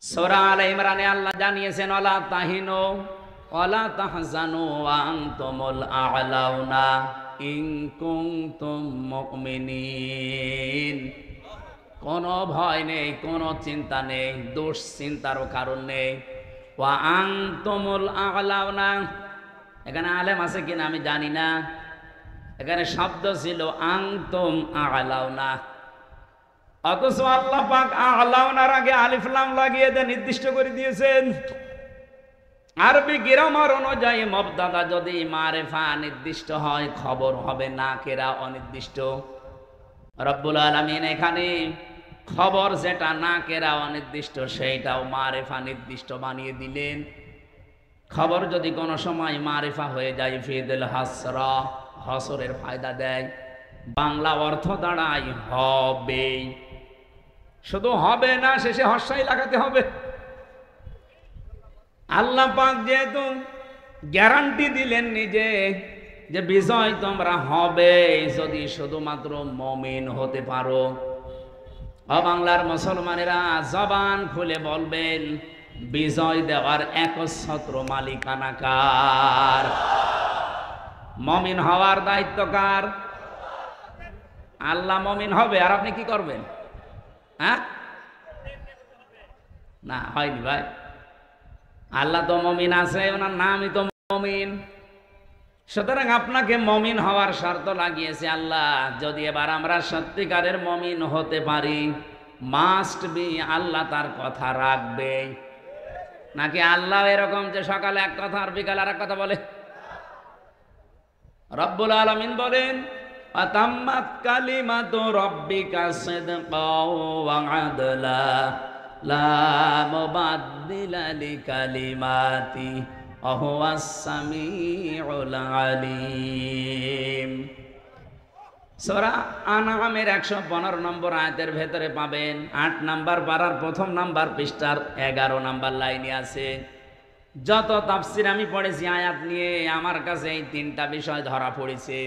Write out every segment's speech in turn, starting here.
সূরা আলে ইমরানে আল্লাহ জানিয়েছেন ওয়ালা তাহিনু ওয়ালা তাহজানু ওয়া আনতুমুল আ'লাউনা ইন কুনতুম মুমিনিন। কোনো ভয় নেই, কোনো চিন্তা নেই, দুশ্চিন্তারও কারণ নেই। ওয়া আনতুমুল আ'লাউনা, এখানে আলেম আছে কিনা আমি জানি না, এখানে শব্দ ছিল আনতুম আ'লাউনা, অথচ আল্লাহ পাক আ'লাউনার আগে আলিফ লাম লাগিয়ে দিয়ে নির্দিষ্ট করে দিয়েছেন। আরবি গ্রামার অনুযায়ী মুবতাদা যদি মারিফা নির্দিষ্ট হয়, খবর হবে নাকেরা অনির্দিষ্ট। রব্বুল আলামিন এখানে খবর যেটা নাকেরা অনির্দিষ্ট সেইটাও মারিফা নির্দিষ্ট বানিয়ে দিলেন। খবর যদি কোনো সময় মারিফা হয়ে যায় ফিদুল হাসরা, হসরের ফায়দা দেয়। বাংলা অর্থ দাঁড়ায় হবে, শুধু হবে না, শেষে হর্ষাই লাগাতে হবে। আল্লাহ পাক যেহেতু গ্যারান্টি দিলেন নিজে যে বিজয় তোমরা হবে যদি শুধুমাত্র মুমিন হতে পারো। বাংলার মুসলমানেরা জবান খুলে বলবেন বিজয় দেওয়ার একচ্ছত্র মালিকানা কার? মুমিন হওয়ার দায়িত্ব কার? আল্লাহ মুমিন হবে, আর আপনি কি করবেন? হ্যাঁ, না হয়নি ভাই। আল্লাহ তো মুমিন আছে, ওনার নামই তো মুমিন। সুতরাং আপনাকে মুমিন হওয়ার শর্ত লাগিয়েছে আল্লাহ। যদি এবার আমরা সত্যিকারের মুমিন হতে পারি, মাস্ট বি আল্লাহ তার কথা রাখবে। নাকি আল্লাহ এরকম যে সকালে এক কথা আর বিকালে আর এক কথা বলে? রব্বুল আলামিন বলেন আতাম্মাত কালিমাতু রাব্বিকা সিদকাও ওয়া আদলা লা মুবাদদিলা লিকালিমাতি ওয়া হুয়াস সামিউল আলিম। সূরা আনআমের 115 নম্বর আয়াতের ভেতরে পাবেন 8 নাম্বার পারার প্রথম নাম্বার পৃষ্ঠার 11 নাম্বার লাইনে আছে। যত তাফসীর আমি পড়েছি আয়াত নিয়ে, আমার কাছে এই তিনটা বিষয় ধরা পড়েছে।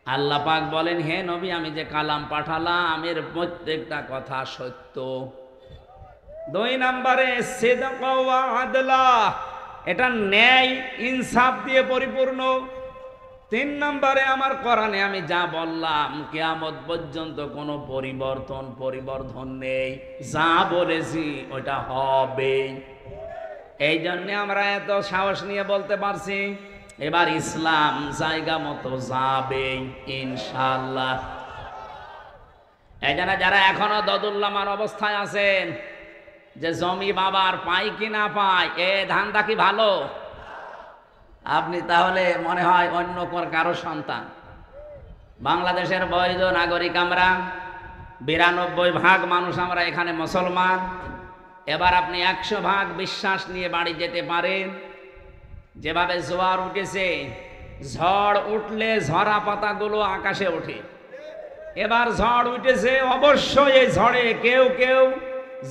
আল্লাহ পাক বলেন, হে নবী, আমি যে কালাম পাঠালাম এর প্রত্যেকটা কথা সত্য। 2 নম্বরে সিদক ওয়া আদলা, এটা ন্যায় ইনসাফ দিয়ে পরিপূর্ণ। 3 নম্বরে আমার কোরআনে আমি যা বললাম কিয়ামত পর্যন্ত কোনো পরিবর্ধন নেই, যা বলেছি ওটা হবে। এই জন্য আমরা এত সাহস নিয়ে বলতে পারছি এবার ইসলাম জায়গা মতো যাবে ইনশাআল্লাহ। এই জন্য যারা এখনো দদুল্লামার অবস্থায় আছেন যে জমি বাবার পাই কি না পাই, এ ধান্দা কি ভালো? আপনি তাহলে মনে হয় অন্য কারো সন্তান। বাংলাদেশের বৈধ নাগরিক আমরা, 92% মানুষ আমরা এখানে মুসলমান। এবার আপনি 100% বিশ্বাস নিয়ে বাড়ি যেতে পারেন। যেভাবে জোয়ার উঠেছে, ঝড় উঠলে ঝরা পাতাগুলো আকাশে ওঠে। এবার ঝড় উঠেছে, অবশ্যই এই ঝড়ে কেউ কেউ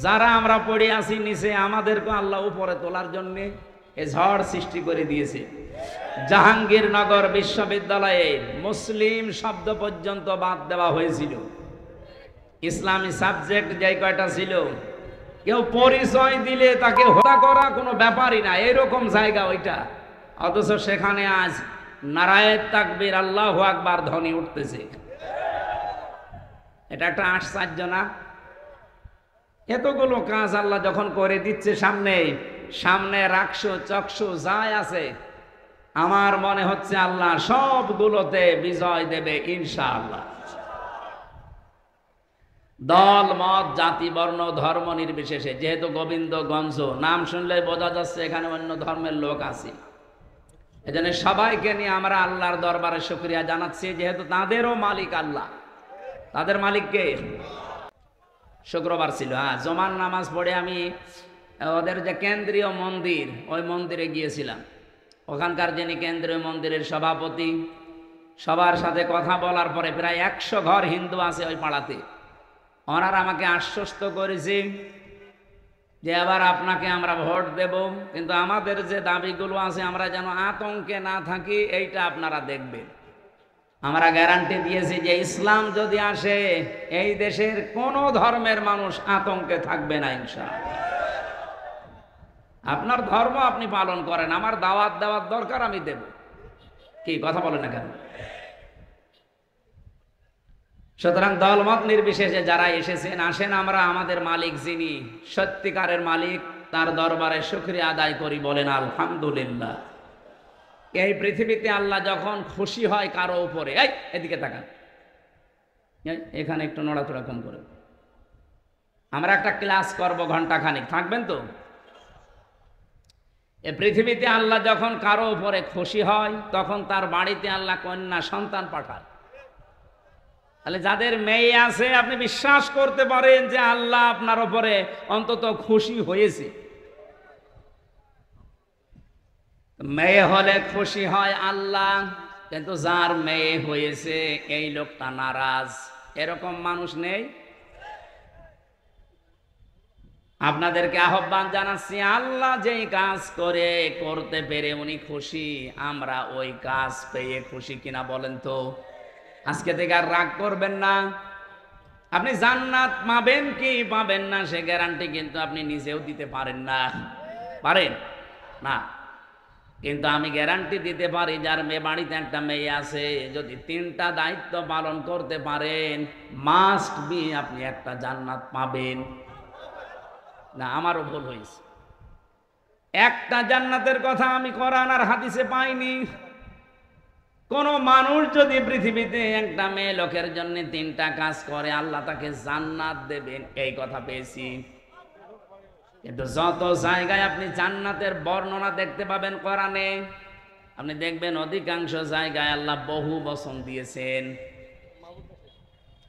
যারা আমরা পড়ে আছি নিচে, আমাদেরকে আল্লাহ উপরে তোলার জন্যে এই ঝড় সৃষ্টি করে দিয়েছে। জাহাঙ্গীরনগর বিশ্ববিদ্যালয়ে মুসলিম শব্দ পর্যন্ত বাদ দেওয়া হয়েছিল। ইসলামী সাবজেক্ট যে কয়টা ছিল, কেউ পরিচয় দিলে তাকে হত্যা করা কোনো ব্যাপারই না, এরকম জায়গা ওইটা। অথচ সেখানে আজ নারায়ে তাকবীর আল্লাহু আকবার ধ্বনি উঠতেছে। এটা একটা আশ্চর্য না? এতগুলো কাজ আল্লাহ যখন করে দিচ্ছে সামনে রাখছো চক্ষু যাই আছে, আমার মনে হচ্ছে আল্লাহ সবগুলোতে বিজয় দেবে ইনশাআল্লাহ। দল মত জাতি বর্ণ ধর্ম নির্বিশেষে, যেহেতু গোবিন্দগঞ্জ নাম শুনলে বোঝা যাচ্ছে এখানে অন্য ধর্মের লোক আছে, এজন্য সবাইকে নিয়ে আমরা আল্লাহর দরবারে শুকরিয়া জানাচ্ছি, যেহেতু তাদেরও মালিক আল্লাহ। তাদের মালিক কে? শুক্রবার ছিল, জুমার নামাজ পড়ে আমি ওদের যে কেন্দ্রীয় মন্দির, ওই মন্দিরে গিয়েছিলাম। ওখানকার যিনি কেন্দ্রীয় মন্দিরের সভাপতি, সবার সাথে কথা বলার পরে প্রায় 100 ঘর হিন্দু আছে ওই পাড়াতে। ওনারা আমাকে আশ্বস্ত করেছে যে এবার আপনাকে আমরা ভোট দেব, কিন্তু আমাদের যে দাবিগুলো আছে আমরা যেন আতঙ্কে না থাকি, এইটা আপনারা দেখবেন। আমরা গ্যারান্টি দিয়েছি যে ইসলাম যদি আসে এই দেশের কোনো ধর্মের মানুষ আতঙ্কে থাকবে না ইনশাআল্লাহ। আপনার ধর্ম আপনি পালন করেন, আমার দাওয়াত দেওয়ার দরকার আমি দেব। কি কথা বলেন না কেন? সুতরাং দলমত নির্বিশেষে যারা এসেছেন, আসেন আমরা আমাদের মালিক যিনি সত্যিকারের মালিক তার দরবারে শুকরিয়া আদায় করি, বলেন আলহামদুলিল্লাহ। এই পৃথিবীতে আল্লাহ যখন খুশি হয় কারো উপরে, এই এদিকে তাকান, এখানে একটু নড়াচড়া কম করে, আমরা একটা ক্লাস করব ঘন্টাখানিক, থাকবেন তো? এই পৃথিবীতে আল্লাহ যখন কারো উপরে খুশি হয় তখন তার বাড়িতে আল্লাহ কন্যা সন্তান পাঠায়। তাহলে যাদের মেয়ে আছে আপনি বিশ্বাস করতে পারেন যে আল্লাহ আপনার উপরে অন্তত খুশি হয়েছে। মেয়ে হলে খুশি হয় আল্লাহ, কিন্তু যার মেয়ে হয়েছে এই লোকটা নারাজ, এরকম মানুষ নেই? আপনাদেরকে আহ্বান জানাচ্ছি, আল্লাহ যেই কাজ করতে পেরে উনি খুশি, আমরা ওই কাজ পেয়ে খুশি কিনা বলেন তো? আজকে থেকে আর রাগ করবেন না। আপনি জান্নাত পাবেন কি পাবেন না সে গ্যারান্টি কিন্তু আপনি নিজেও দিতে পারেন না, পারেন না। কিন্তু আমি গ্যারান্টি দিতে পারি, যার মেয়ে বাড়িতে একটা মেয়ে আছে, যদি 3টা দায়িত্ব পালন করতে পারেন মাস্ট বি আপনি একটা জান্নাত পাবেন। না আমারও ভুল হয়েছে, একটা জান্নাতের কথা আমি কোরআন আর হাদিসে পাইনি। কোন মানুষ যদি পৃথিবীতে একটা মেয়ে লোকের জন্য 3টা কাজ করে আল্লাহ তাকে জান্নাত দেবেন, এই কথা পেয়েছি। কিন্তু যত জায়গায় আপনি জান্নাতের বর্ণনা দেখতে পাবেন কোরআনে, আপনি দেখবেন অধিকাংশ জায়গায় আল্লাহ বহু বচন দিয়েছেন।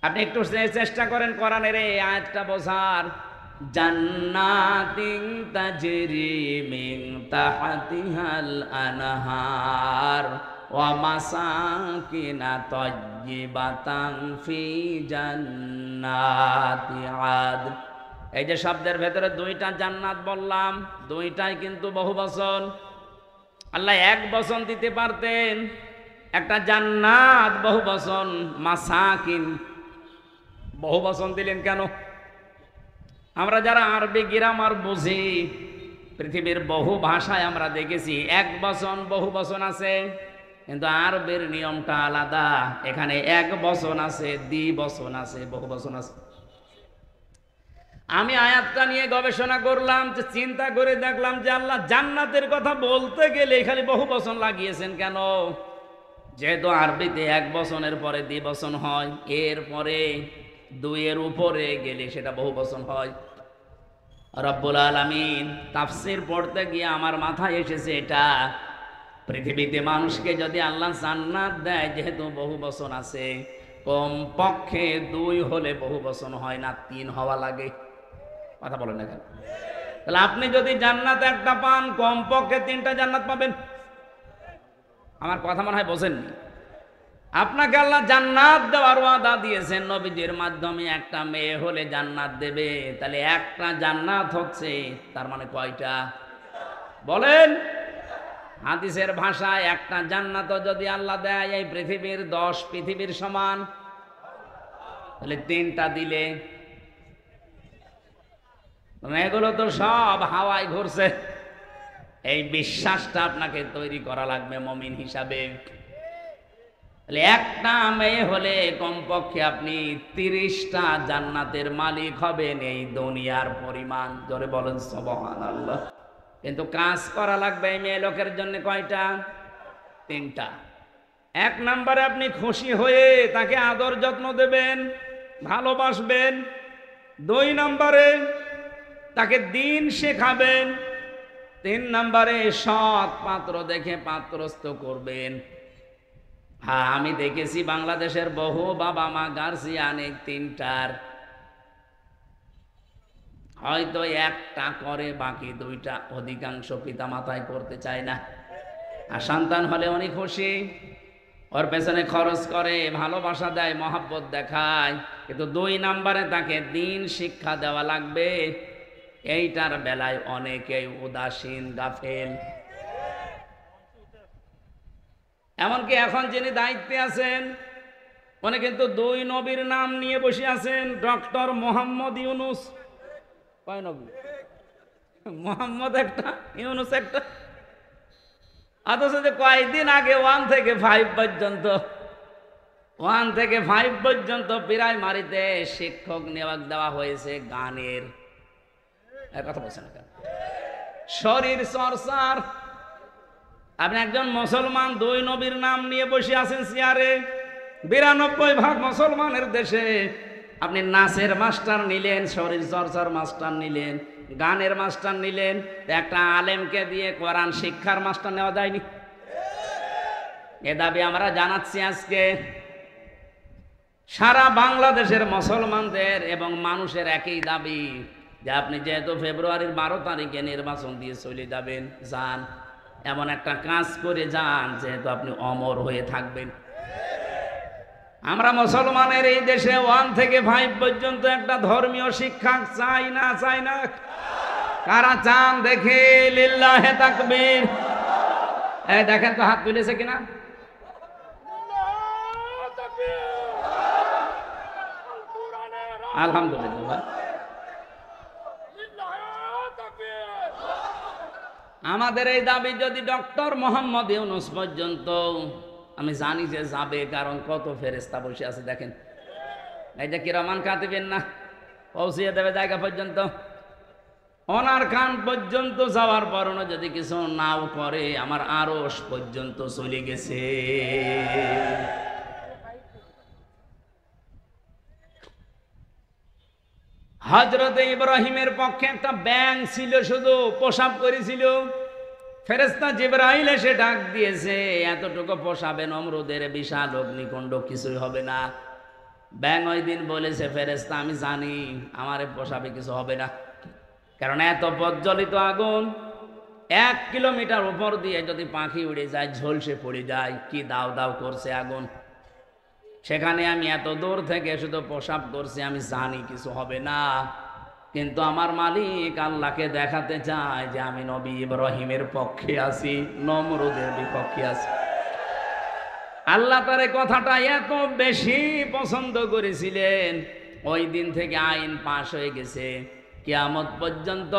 আপনি একটু চেষ্টা করেন কোরআনের এই আয়াতটা বোঝার। জান্নাতিন তাজরি মিন তাহতিহাল আনহার ওয়া মাসাকিনা তাইয়্যিবাতান ফি জান্নাতি আদন। এই যে শব্দের ভেতরে 2টা জান্নাত বললাম, 2টাই কিন্তু বহু বচন। আল্লাহ এক বচন দিতে পারতেন, একটা জান্নাত বহু বচন, মাসাকিন বহু বচন দিলেন কেন? আমরা যারা আরবি গ্রামার বুঝি, পৃথিবীর বহু ভাষায় আমরা দেখেছি এক বচন বহু বচন আছে, কিন্তু আরবের নিয়মটা আলাদা। এখানে এক বচন আছে, দ্বিবচন আছে, বহু বচন আছে। আমি আয়াতটা নিয়ে গবেষণা করলাম, যে চিন্তা করে দেখলাম যে আল্লাহ জান্নাতের কথা বলতে গেলে খালি বহু বচন লাগিয়েছেন কেন? যেহেতু আরবিতে এক বচনের পরে দ্বিবচন হয়, এরপরে 2-এর উপরে গেলে সেটা বহু বচন হয়। রব্বুল আলামিন তাফসীর পড়তে গিয়ে আমার মাথায় এসেছে এটা, পৃথিবীতে মানুষকে যদি আল্লাহ জান্নাত দেয়, যেহেতু বহু বচন আছে, কম পক্ষে 2 হলে বহু বচন হয় না, 3 হওয়া লাগে। কথা বলেন না কেন? তাহলে আপনি যদি জান্নাত একটা পান, কম পক্ষে 3টা জান্নাত পাবেন। আমার কথা মনে হয় বোঝেননি। আপনাকে আল্লাহ জান্নাত দেওয়ার ওয়াদা দিয়েছেন নবীজির মাধ্যমে, একটা মেয়ে হলে জান্নাত দেবে। তাহলে একটা জান্নাত হচ্ছে, তার মানে কয়টা বলেন? হাদিসের ভাষায় একটা জান্নাতও যদি আল্লাহ দেয় এই পৃথিবীর 10 পৃথিবীর সমান, তাহলে 3টা দিলে এগুলো তো সব হাওয়ায় ঘুরছে। এই বিশ্বাসটা আপনাকে তৈরি করা লাগবে মুমিন হিসাবে। তাহলে একটা মেয়ে হলে কমপক্ষে আপনি 30টা জান্নাতের মালিক হবেন, এই দুনিয়ার পরিমাণ। জোরে বলেন সুবহানাল্লাহ। কিন্তু কাজ করা লাগবে এই মেয়ে লোকের জন্য কয়টা? 3টা। 1 নম্বরে আপনি খুশি হয়ে তাকে আদর যত্ন দেবেন, ভালোবাসবেন। 2 নম্বরে তাকে দিন শেখাবেন। 3 নম্বরে সৎ পাত্র দেখে পাত্রস্থ করবেন। হ্যাঁ, আমি দেখেছি বাংলাদেশের বহু বাবা মা গার্জিয়ান 3টার হয়তো 1টা করে, বাকি 2টা অধিকাংশ পিতা মাতায় করতে চায় না। আর সন্তান হলে অনেক খুশি, ওর পেছনে খরচ করে, ভালোবাসা দেয়, মহাব্বত দেখায়, কিন্তু 2 নম্বরে তাকে দিন শিক্ষা দেওয়া লাগবে। এইটার বেলায় অনেকেই উদাসীন, গাফেল। এমনকি এখন যিনি দায়িত্বে আছেন উনি কিন্তু 2 নবীর নাম নিয়ে বসে আছেন, ডক্টর মোহাম্মদ ইউনুস। কয় নবী? মোহাম্মদ একটা, ইউনুস একটা। অথচ যে কয়েকদিন আগে 1 থেকে 5 পর্যন্ত 1 থেকে 5 পর্যন্ত প্রাইমারিতে শিক্ষক নিয়োগ দেওয়া হয়েছে গানের। কথা বলছেন না কেন? শরীর চর্চার। আপনি একজন মুসলমান 2 নবীর নাম নিয়ে বসে আছেন চেয়ারে। 92% মুসলমানের দেশে আপনি নাচের মাস্টার নিলেন, শরীর চর্চার মাস্টার নিলেন, গানের মাস্টার নিলেন, একটা আলেমকে দিয়ে কোরআন শিক্ষার মাস্টার নেওয়া যায়নি? এ দাবি আমরা জানাচ্ছি আজকে। সারা বাংলাদেশের মুসলমানদের এবং মানুষের একই দাবি যে আপনি যেহেতু ফেব্রুয়ারির 12 তারিখে নির্বাচন দিয়ে চলে যাবেন, যান, এমন একটা কাজ করে যান যেহেতু আপনি অমর হয়ে থাকবেন। আমরা মুসলমানের এই দেশে 1 থেকে 5 পর্যন্ত একটা ধর্মীয় শিক্ষা চাই না? চাই না? কারা চান দেখে? লিল্লাহে তাকবীর। এই দেখেন তো হাত তুলেছে কিনা? আলহামদুলিল্লাহ। আমাদের এই দাবি যদি ডক্টর মোহাম্মদ ইউনূস পর্যন্ত, আমি জানি যে যাবে, কারণ কত ফেরেশতা বসে আছে দেখেন। এই যে কিরামান কাতিবিন না, পৌঁছিয়ে দেবে জায়গা পর্যন্ত। ওনার কান পর্যন্ত যাওয়ার পরও যদি কিছু নাও করে, আমার আরশ পর্যন্ত চলে গেছে। হযরতে ইব্রাহিমের পক্ষে একটা ব্যাঙ ছিল, শুধু পেশাব করেছিল। ফেরেশতা জিবরাইল এসে ডাক দিয়েছে, এতটুকু পেশাবে নমরুদের বিশাল অগ্নিকুণ্ড কিছুই হবে না। ব্যাঙ ওই দিন বলেছে, ফেরেশতা আমি জানি আমার পেশাবে কিছু হবে না, কারণ এত প্রজ্বলিত আগুন 1 কিলোমিটার উপর দিয়ে যদি পাখি উড়ে যায়, ঝলসে পড়ে যায়, কি দাও দাও করছে আগুন। সেখানে আমি এত দূর থেকে শুধু পেশাব করছি, আমি জানি কিছু হবে না। কিন্তু আমার মালিক আল্লাহকে দেখাতে চায় যে আমি নবী ইব্রাহিমের পক্ষে আছি, নমরুদের বিপক্ষে আছি। আল্লাহ তার এই কথাটা এত বেশি পছন্দ করেছিলেন, ওই দিন থেকে আইন পাশ হয়ে গেছে, কিয়ামত পর্যন্ত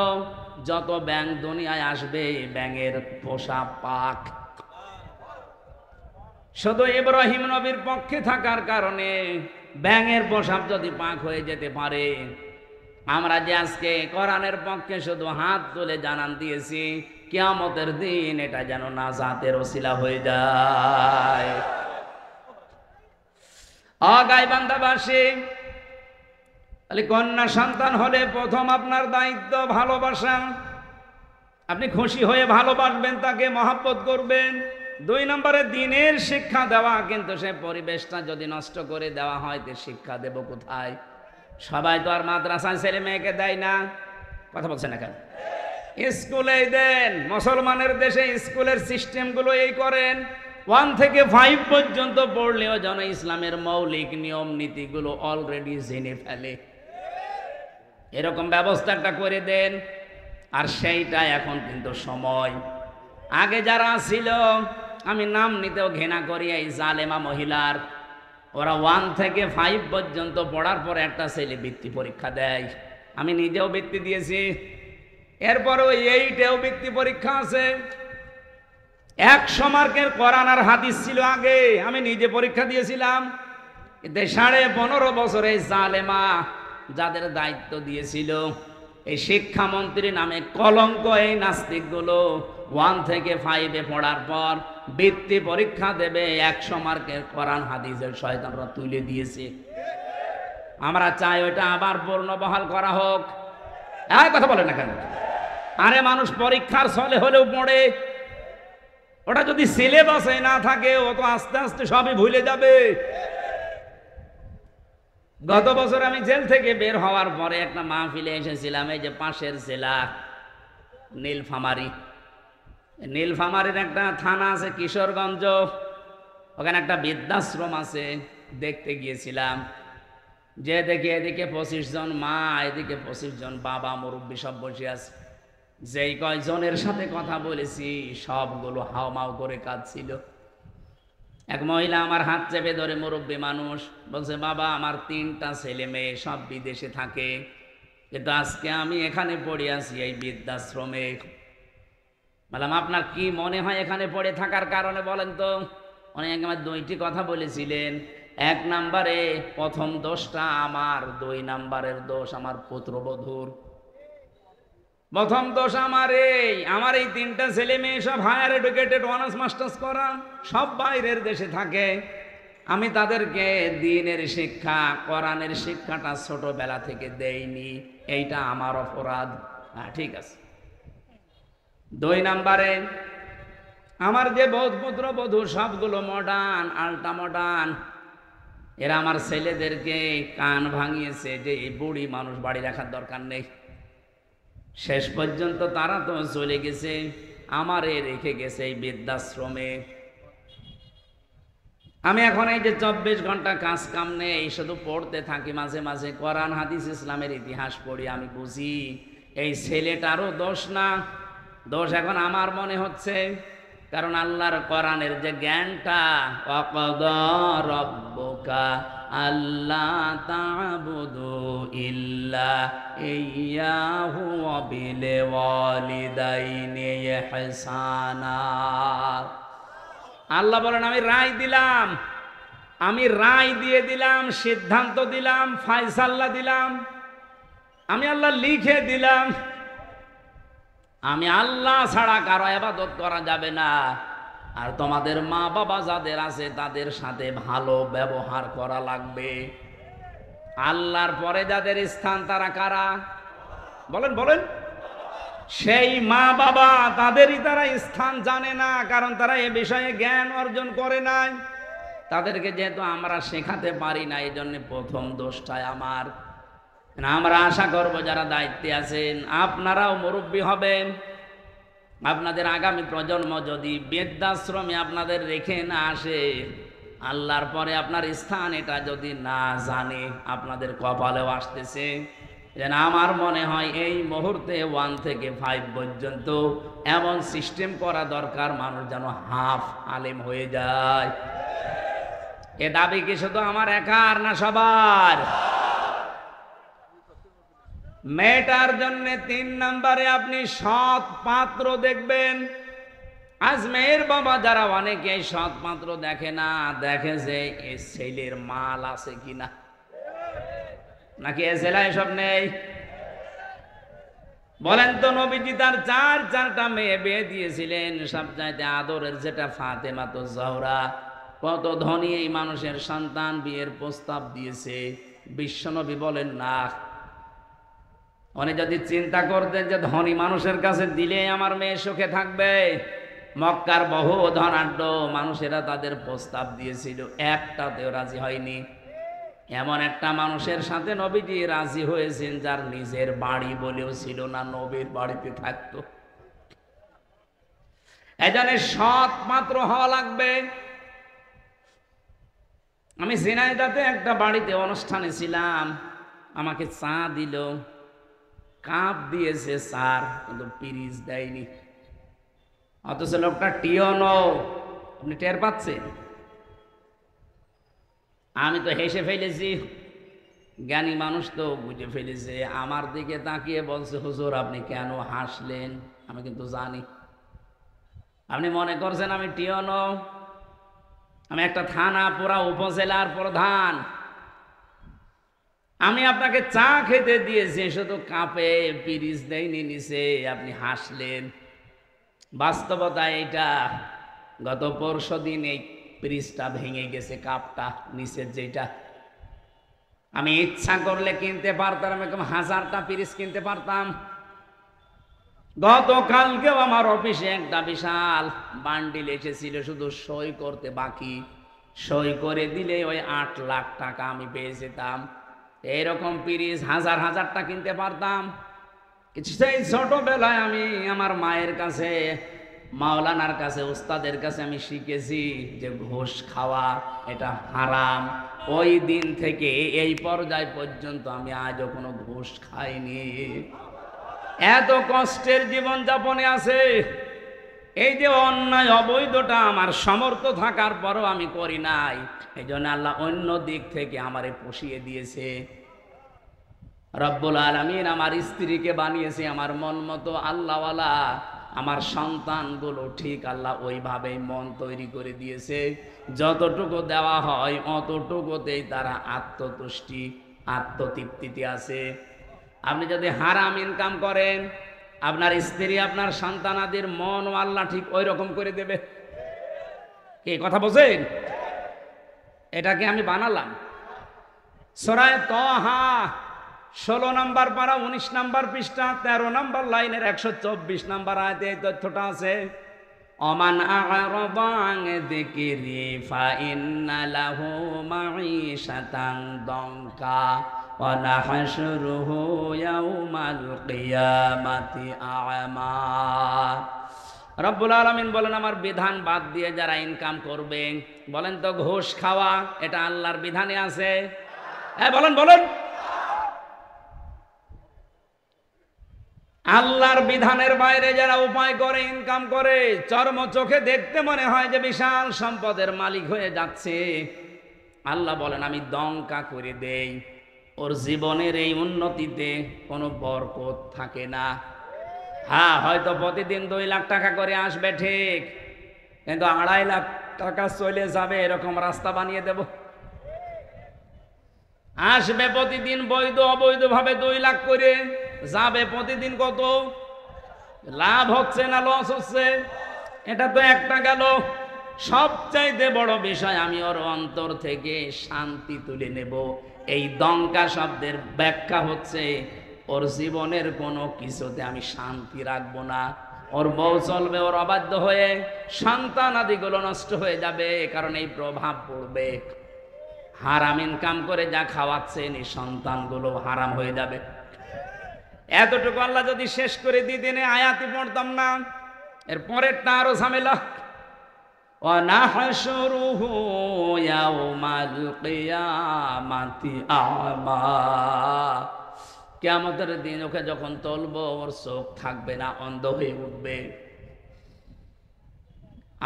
যত ব্যাঙ দুনিয়ায় আসবে, ব্যাঙের পোষা পাক। শুধু ইব্রাহিম নবীর পক্ষে থাকার কারণে ব্যাঙের পোশাক যদি পাক হয়ে যেতে পারে, আমরা যে আজকে কোরআনের পক্ষে শুধু হাত তুলে জানান দিয়েছি, কিয়ামতের দিন এটা যেন নাজাতের ওসিলা হয়ে যায়। গাইবান্ধাবাসী, কন্যা সন্তান হলে প্রথম আপনার দায়িত্ব ভালোবাসা। আপনি খুশি হয়ে ভালোবাসবেন, তাকে মহব্বত করবেন। 2 নম্বরে দিনের শিক্ষা দেওয়া। কিন্তু সে পরিবেশটা যদি নষ্ট করে দেওয়া হয়, তো শিক্ষা দেব কোথায়? সবাই তো আর মাদ্রাসায় ছেলে মেয়েকে দেয় না। কথা বলছেন না কেন? স্কুলেই দেন। মুসলমানের দেশে স্কুলের সিস্টেমগুলো এই করেন, 1 থেকে 5 পর্যন্ত পড়লেও যেন ইসলামের মৌলিক নিয়ম নীতিগুলো অলরেডি জেনে ফেলে, এরকম ব্যবস্থাটা করে দেন। আর সেইটা এখন কিন্তু সময়। আগে যারা ছিল, আমি নাম নিতেও ঘৃণা করি, এই জালেমা মহিলার, ওরা 1 থেকে 5 পর্যন্ত পড়ার পরে একটা ছেলে বৃত্তি পরীক্ষা দেয়। আমি নিজেও বৃত্তি দিয়েছি। এরপরে 8এও বৃত্তি পরীক্ষা আছে। 100 মার্কের কোরআন আর হাদিস ছিল আগে, আমি নিজে পরীক্ষা দিয়েছিলাম। কিন্তু 15.5 বছরে জালেমা যাদের দায়িত্ব দিয়েছিল, এই শিক্ষামন্ত্রী নামে কলঙ্ক, এই নাস্তিকগুলো 1 থেকে 5-এ পড়ার পর বৃত্তি পরীক্ষা দেবে, 100 মার্কের কোরআন হাদিসের শয়তানরা তুলে দিয়েছে। আমরা চাই ওইটা আবার পূর্ণবহাল করা হোক। কথা বলে না কেন? আরে মানুষ পরীক্ষার ছলে হলেও পড়ে, ওটা যদি সিলেবাসে না থাকে, ও তো আস্তে আস্তে সবই ভুলে যাবে। গত বছর আমি জেল থেকে বের হওয়ার পরে একটা মাহফিলে এসেছিলাম, এই যে পাশের জেলা নীলফামারী। নীলফামারীর একটা থানা আছে কিশোরগঞ্জ, ওখানে একটা বৃদ্ধাশ্রম আছে, দেখতে গিয়েছিলাম। যে দেখি এদিকে 25 জন মা, এদিকে 25 জন বাবা, মুরব্বী সব বসে আছে। যেই কয়জনের সাথে কথা বলেছি, সবগুলো হাওমাও করে কাঁদছিল। এক মহিলা আমার হাত চেপে ধরে, মুরব্বী মানুষ, বলছে, বাবা আমার 3টা ছেলে মেয়ে, সব বিদেশে থাকে, কিন্তু আজকে আমি এখানে পড়ে আছি এই বৃদ্ধাশ্রমে। বললাম আপনার কি মনে হয় এখানে পড়ে থাকার কারণে বলেন তো? উনি আমার দুইটি কথা বলেছিলেন। এক নম্বরে প্রথম দোষটা আমার, 2 নম্বরের দোষ আমার পুত্রবধূর। প্রথম দোষ আমার এই 3টা ছেলে মেয়ে সব হায়ার এডুকেটেড, অনার্স মাস্টার্স করা, সব বাইরের দেশে থাকে। আমি তাদেরকে দ্বীনের শিক্ষা, কোরআনের শিক্ষাটা ছোটবেলা থেকে দেইনি, এইটা আমার অপরাধ। ঠিক আছে। 2 নম্বরে আমার যে পুত্র বধূ সবগুলো মডার্ন, আল্ট্রা মডার্ন। এরা আমার ছেলেদেরকে কান ভাঙিয়েছে যে এই বুড়ি মানুষ বাড়ি রাখার দরকার নেই। শেষ পর্যন্ত তারা তো চলে গেছে, আমারে রেখে গেছে এই বৃদ্ধাশ্রমে। আমি এখন এই যে 24 ঘন্টা কাজ কাম নেই, শুধু পড়তে থাকি, মাঝে মাঝে কোরআন হাদিস ইসলামের ইতিহাস পড়ি। আমি বুঝি এই ছেলেটারও দোষ না, দোষ এখন আমার মনে হচ্ছে। কারণ আল্লাহর কোরআনের যে জ্ঞানটা, ওয়াকাদা রাব্বুকা আল্লা তা'বুদু ইল্লা ইয়্যাহু ওয়া বিল ওয়ালিদাইনি ইহসানা। আল্লাহ বলেন আমি রায় দিলাম, আমি রায় দিয়ে দিলাম, সিদ্ধান্ত দিলাম, ফায়সালা দিলাম, আমি আল্লাহ লিখে দিলাম, আমি আল্লাহ ছাড়া কারো ইবাদত করা যাবে না। আর তোমাদের মা বাবা যাদের আছে তাদের সাথে ভালো ব্যবহার করা লাগবে। আল্লাহর পরে যাদের স্থান তারা কারা? বলেন বলেন। সেই মা বাবা, তাদেরই তারা স্থান জানে না, কারণ তারা এ বিষয়ে জ্ঞান অর্জন করে নাই। তাদেরকে যেহেতু আমরা শেখাতে পারি না, এই জন্য প্রথম দোষটাই আমার। আমরা আশা করব যারা দায়িত্বে আছেন আপনারাও মুরব্বী হবেন। আপনাদের আগামী প্রজন্ম যদি বৃদ্ধাশ্রমে আপনাদের রেখে না আসে, আল্লাহর পরে আপনার স্থান এটা যদি না জানে, আপনাদের কপালেও আসতেছে। যেন আমার মনে হয় এই মুহূর্তে 1 থেকে 5 পর্যন্ত এমন সিস্টেম করা দরকার, মানুষ যেন হাফ আলেম হয়ে যায়। এ দাবি কি শুধু আমার একার না সবার? মেয়েটার জন্য 3 নম্বরে আপনি সৎ পাত্র দেখবেন। আজ মেয়ের বাবা যারা, অনেকে সৎ পাত্র দেখে না, দেখে যে এই ছেলের মাল আছে কিনা, নাকি এ ছেলে এসব নেই। বলেন তো, নবীজি তার 4টা মেয়ে বিয়ে দিয়েছিলেন, সবচাইতে আদরের যেটা ফাতেমা তো জহরা। কত ধনী এই মানুষের সন্তান বিয়ের প্রস্তাব দিয়েছে, বিশ্বনবী বলেন না। উনি যদি চিন্তা করতেন যে ধনী মানুষের কাছে দিলে আমার মেয়ে সুখে থাকবে, মক্কার বহু ধনাঢ্য মানুষেরা তাদের প্রস্তাব দিয়েছিল, একটাতেও রাজি হয়নি। এমন একটা মানুষের সাথে নবীজি রাজি হয়েছেন যার নিজের বাড়ি বলেও ছিল না, নবীর বাড়িতে থাকতো। এজন্য সৎ পাত্র হওয়া লাগবে। আমি ঝিনাইদহে একটা বাড়িতে অনুষ্ঠানে ছিলাম, আমাকে চা দিল, কাপ দিয়েছে স্যার, কিন্তু পিরিচ দেয়নি। অথচ লোকটা টিওনো, আপনি টের পাচ্ছেন? আমি তো হেসে ফেলেছি, জ্ঞানী মানুষ তো বুঝে ফেলেছে। আমার দিকে তাকিয়ে বলছে, হুজুর আপনি কেন হাসলেন? আমি কিন্তু জানি আপনি মনে করছেন আমি টিওনো। আমি একটা থানা, পুরা উপজেলার প্রধান। আমি আপনাকে চা খেতে দিয়েছি, শুধু কাপে পিরিচ দেয়নি নিচে, আপনি হাসলেন। বাস্তবতা এইটা, গত পরশু দিন এই পিরিচটা ভেঙে গেছে, কাপটা নিচের যেটা। আমি ইচ্ছা করলে কিনতে পারতাম, এরকম 1000টা পিরিচ কিনতে পারতাম। গতকালকেও আমার অফিসে একটা বিশাল বান্ডিল এসেছিল, শুধু সই করতে বাকি। সই করে দিলে ওই 8 লাখ টাকা আমি পেয়ে যেতাম। এইরকম পিরিচ 1000টা কিনতে পারতাম। সেই ছোটবেলায় আমি আমার মায়ের কাছে, মাওলানার কাছে, উস্তাদের কাছে আমি শিখেছি যে ঘুষ খাওয়া এটা হারাম। ওই দিন থেকে এই পর্যায় পর্যন্ত আমি আজও কোনো ঘুষ খাইনি। এত কষ্টের জীবন যাপনে আছে, এই যে অন্যায় অবৈধটা আমার সমর্থ থাকার পরও আমি করি নাই। এই জন্য আল্লাহ অন্য দিক থেকে আমারে পুষিয়ে দিয়েছে। রব্বুল আলামিন আমার স্ত্রীকে বানিয়েছে আমার মন মতো আল্লাহওয়ালা, আমার সন্তানগুলো ঠিক আল্লাহ ওইভাবেই মন তৈরি করে দিয়েছে, যতটুকু দেওয়া হয় অতটুকুতেই তারা আত্মতুষ্টি আত্মতৃপ্তিতে আছে। আপনি যদি হারাম ইনকাম করেন, আপনার স্ত্রী আপনার সন্তানাদের মন ও আল্লাহ ঠিক ওই রকম করে দেবে। কি কথা বলছেন? এটাকে আমি বানালাম। সূরা তাহা 16 নম্বর পারা 19 নম্বর পৃষ্ঠা 13 নম্বর লাইনের 124 নম্বর আয়াতে এই তথ্যটা আছে। অমান আ'রাদা আন যিকরি ফাইন্না লাহু মাঈশাতান দনকা ওয়া নাহশুরুহু ইয়াউমাল কিয়ামাতি আ'মা। রব্বুল আলামিন বলেন, আমার বিধান বাদ দিয়ে যারা ইনকাম করবে, বলেন তো ঘুষ খাওয়া এটা আল্লাহর বিধানে আছে? হ্যাঁ বলেন বলেন। আল্লাহর বিধানের বাইরে যারা উপায় করে ইনকাম করে, চর্ম চোখে দেখতে মনে হয় যে বিশাল সম্পদের মালিক হয়ে যাচ্ছে, আল্লাহ বলেন আমি দঙ্কা করে দেই, ওর জীবনের এই উন্নতিতে কোনো বরকত থাকে না। হ্যাঁ, হয়তো প্রতিদিন 2 লাখ টাকা করে আসবে ঠিক, কিন্তু 2.5 লাখ টাকা চলে যাবে এরকম রাস্তা বানিয়ে দেব। আসবে প্রতিদিন বৈধ অবৈধ ভাবে 2 লাখ করে, যাবে প্রতিদিন কত? লাভ হচ্ছে না লস হচ্ছে? এটা তো একটা গেল। সবচাইতে বড় বিষয়, আমি ওর অন্তর থেকে শান্তি তুলে নেব। এই দঙ্কা শব্দের ব্যাখ্যা হচ্ছে ওর জীবনের কোনো কিছুতে আমি শান্তি রাখবো না। ওর বউ চলবে ওর অবাধ্য হয়ে, সন্তান আদিগুলো নষ্ট হয়ে যাবে, কারণ এই প্রভাব পড়বে। হারাম ইনকাম করে যা খাওয়াচ্ছেন এই সন্তানগুলো হারাম হয়ে যাবে। এতটুকু আল্লাহ যদি শেষ করে দিতেন আয়াতি পড়তাম না। এর পরেরটা আরো ঝামেলা। ওয়া নাহশুরুহু ইয়াউমাল কিয়ামাতি আ'মা। কিয়ামতের দিন ওকে যখন তুলবো, ওর চোখ থাকবে না, অন্ধ হয়ে উঠবে।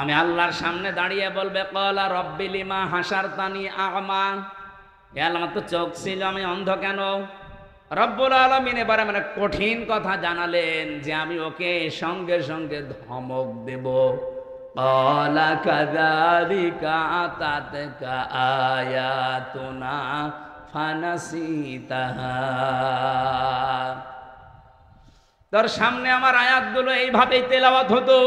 আমি আল্লাহর সামনে দাঁড়িয়ে বলবে, ক্বালা রাব্বি লিমা হাসারতানি আ'মা। হে আল্লাহ, আমার তো চোখ ছিল, আমি অন্ধ কেন? রব্বুল আলামিন এবারে মানে কঠিন কথা জানালেন যে আমি ওকে সঙ্গে সঙ্গে ধমক দেব। ক্বালা কাযালিকা আতাতকা আয়াতুনা ফানাসিতাহা। তোর সামনে আমার আয়াতগুলো এইভাবেই তেলাওয়াত হতো।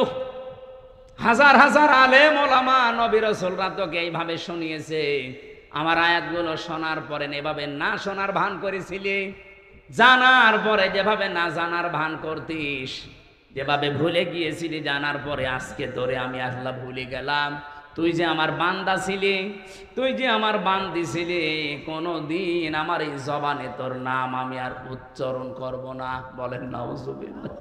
হাজার হাজার আলেম ওলামা নবী রাসূলরা তোকে এইভাবে শুনিয়েছে। আমার আয়াতগুলো শোনার পরে এভাবে না শোনার ভান করেছিলি, জানার পরে যেভাবে না জানার ভান করতিস, যেভাবে ভুলে গিয়েছিলি জানার পরে, আজকে তোরে আমি আল্লাহ ভুলে গেলাম। তুই যে আমার বান্দা ছিলি, তুই যে আমার বান্দি ছিলি, কোনোদিন আমার এই জবানে তোর নাম আমি আর উচ্চারণ করব না। বলেন নাউজুবিল্লাহ।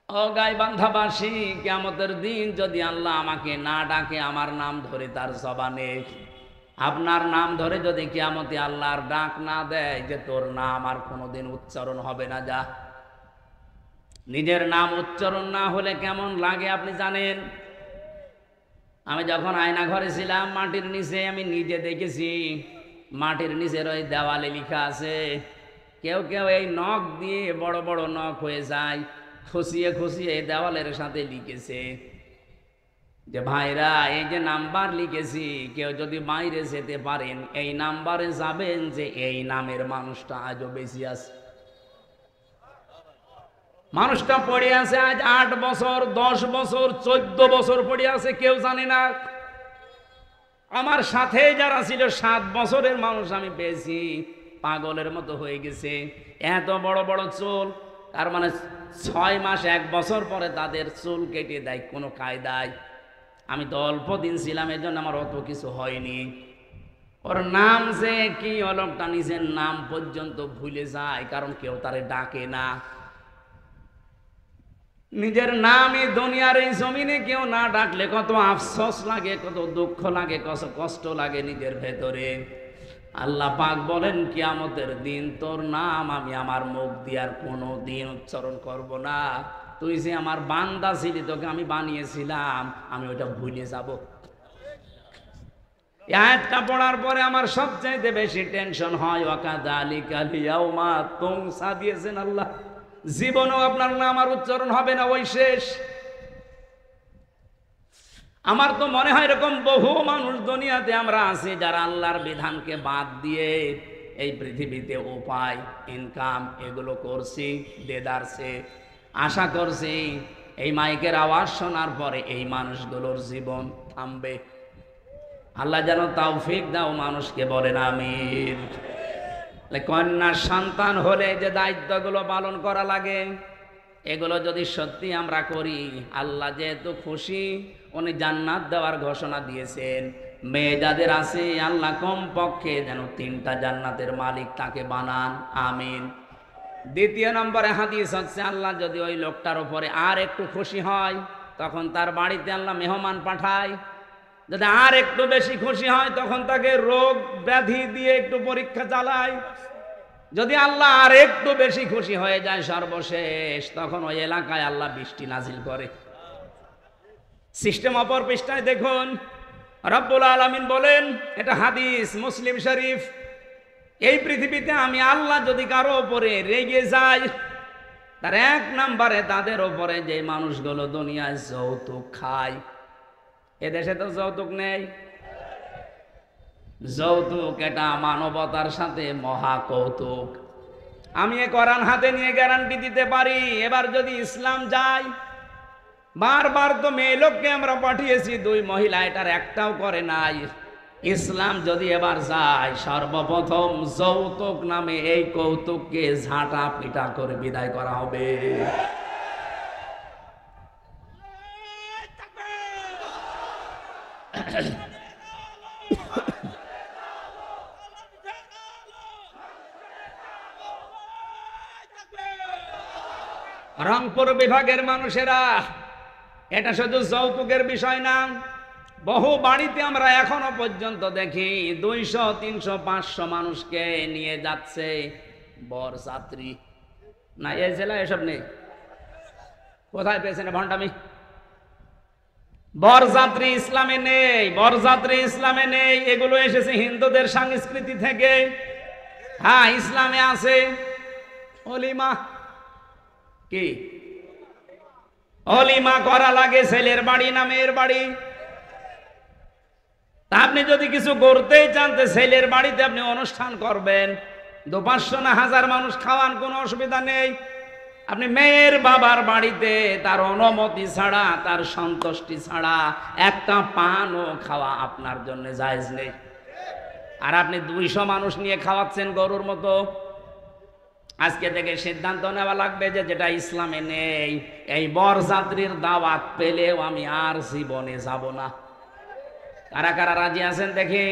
ও গাইবান্ধাবাসী, কিয়ামতের দিন যদি আল্লাহ আমাকে না ডাকে, আমার নাম ধরে তার জবানে, আপনার নাম ধরে যদি কিয়ামতে আল্লাহর ডাক না দেয় যে তোর নাম আর কোনোদিন উচ্চারণ হবে না, যা। নিজের নাম উচ্চারণ না হলে কেমন লাগে আপনি জানেন? আমি যখন আয়না ঘরে ছিলাম, মাটির নিচে আমি নিজে দেখেছি, মাটির নিচের ওই দেওয়ালে লেখা আছে। কেউ কেউ এই নখ দিয়ে বড় বড় নখ হয়ে যায়, খুশিয়ে খুশিয়ে দেওয়ালের সাথে লিখেছে যে ভাইরা, এই যে নাম্বার লিখেছি, কেউ যদি বাইরে যেতে পারেন এই নাম্বারে যাবেন, যে এই নামের মানুষটা আজও বেশি আছে। মানুষটা পড়ে আছে আজ 8 বছর 10 বছর 14 বছর পড়ে আছে, কেউ জানে না। আমার সাথে যারা ছিল 7 বছরের মানুষ আমি পেয়েছি, পাগলের মতো হয়ে গেছে, এত বড় বড় চুল। তার মানে 6 মাস 1 বছর পরে তাদের চুল কেটে দেয় কোনো কায়দায়। আমি তো অল্প দিন ছিলাম, এই জন্য আমার অত কিছু হয়নি। ওর নাম যে কি, লোকটা নিজের নাম পর্যন্ত ভুলে যায়, কারণ কেউ তারে ডাকে না। নিজের নামই দুনিয়ার এই জমিনে কেউ না ডাকলে কত আফসোস লাগে, কত দুঃখ লাগে, কত কষ্ট লাগে নিজের ভেতরে। আল্লাহ পাক বলেন, কিয়ামতের দিন তোর নাম আমি আমার মুখ দিয়ে আর কোনো দিন উচ্চারণ করব না। তুই যে আমার বান্দা ছিলি, তোকে আমি বানিয়েছিলাম, আমি ওটা ভুলে যাব। এই আয়াতটা পড়ার পরে আমার সবচাইতে বেশি টেনশন হয়, ওয়াকাযালিকা লিয়াউমা তুনসা দিয়েছেন আল্লাহ, জীবনেও আপনার নাম আর উচ্চারণ হবে না, ওই শেষ। আমার তো মনে হয় এরকম বহু মানুষ দুনিয়াতে আমরা আছি যারা আল্লাহর বিধানকে বাদ দিয়ে এই পৃথিবীতে উপায়, ইনকাম এগুলো করছি, দেদারছে আশা করছি এই মাইকের আওয়াজ শোনার পরে এই মানুষগুলোর জীবন থামবে। আল্লাহ যেন তৌফিক দাও মানুষকে, বলেন আমিন। কন্যার সন্তান হলে যে দায়িত্বগুলো পালন করা লাগে, এগুলো যদি সত্যি আমরা করি, আল্লাহ যেহেতু খুশি, উনি জান্নাত দেওয়ার ঘোষণা দিয়েছেন। মেয়ে যাদের আছে আল্লাহ কমপক্ষে যেন 3টা জান্নাতের মালিক তাকে বানান, আমিন। দ্বিতীয় নম্বরে হাদিস হচ্ছে, আল্লাহ যদি ওই লোকটার উপরে আর একটু খুশি হয়, তখন তার বাড়িতে আল্লাহ মেহমান পাঠায়। যদি আর একটু বেশি খুশি হয়, তখন তাকে রোগ ব্যাধি দিয়ে একটু পরীক্ষা চালায়। যদি আল্লাহ আর একটু বেশি খুশি হয়ে যায়, সর্বশেষ তখন ওই এলাকায় আল্লাহ বৃষ্টি নাজিল করে। সিস্টেম অপর পৃষ্ঠায় দেখুন, রব্বুল আলামিন বলেন, এটা হাদিস মুসলিম শরীফ, এই পৃথিবীতে আমি আল্লাহ যদি কারো ওপরে রেগে যাই, তার 1 নম্বরে তাদের ওপরে যে মানুষগুলো দুনিয়ায় যৌতুক খায়। এদেশে তো যৌতুক নেই। যৌতুক এটা মানবতার সাথে মহা কৌতুক। আমি এ কোরআন হাতে নিয়ে গ্যারান্টি দিতে পারি, এবার যদি ইসলাম যায়, বারবার তো মেয়ে লোককে আমরা পাঠিয়েছি, 2 মহিলা এটার একটাও করে নাই। ইসলাম যদি এবার যায়, সর্বপ্রথম যৌতুক নামে এই কৌতুককে ঝাঁটা পিটা করে বিদায় করা হবে। রংপুর বিভাগের মানুষেরা, এটা শুধু যৌতুকের বিষয় না, বহু বাড়িতে আমরা এখনো পর্যন্ত দেখি 200, 300, 500 মানুষকে নিয়ে যাচ্ছে বরযাত্রী। না এই জেলায় এসব নেই? কোথায় পেয়েছেন ভণ্ডামি? বরযাত্রী ইসলামে নেই, বরযাত্রী ইসলামে নেই। এগুলো এসেছে হিন্দুদের সংস্কৃতি থেকে। হ্যাঁ, ইসলামে আছে অলিমা। কি অলিমা করা লাগে? ছেলের বাড়ি না মেয়ের বাড়ি? তা আপনি যদি কিছু করতেই চান, ছেলের বাড়িতে আপনি অনুষ্ঠান করবেন, 200-500 না 1000 মানুষ খাওয়ান, কোনো অসুবিধা নেই। আপনি মেয়ের বাবার বাড়িতে তার অনুমতি ছাড়া, তার সন্তুষ্টি ছাড়া একটা পানও খাওয়া আপনার জন্য জায়েজ নেই। আর আপনি 200 মানুষ নিয়ে খাওয়াচ্ছেন গরুর মতো। আজকে থেকে সিদ্ধান্ত নেওয়া লাগবে যে যেটা ইসলামে নেই, এই বরযাত্রীর দাওয়াত পেলেও আমি আর জীবনে যাব না। কারা কারা রাজি আছেন দেখি?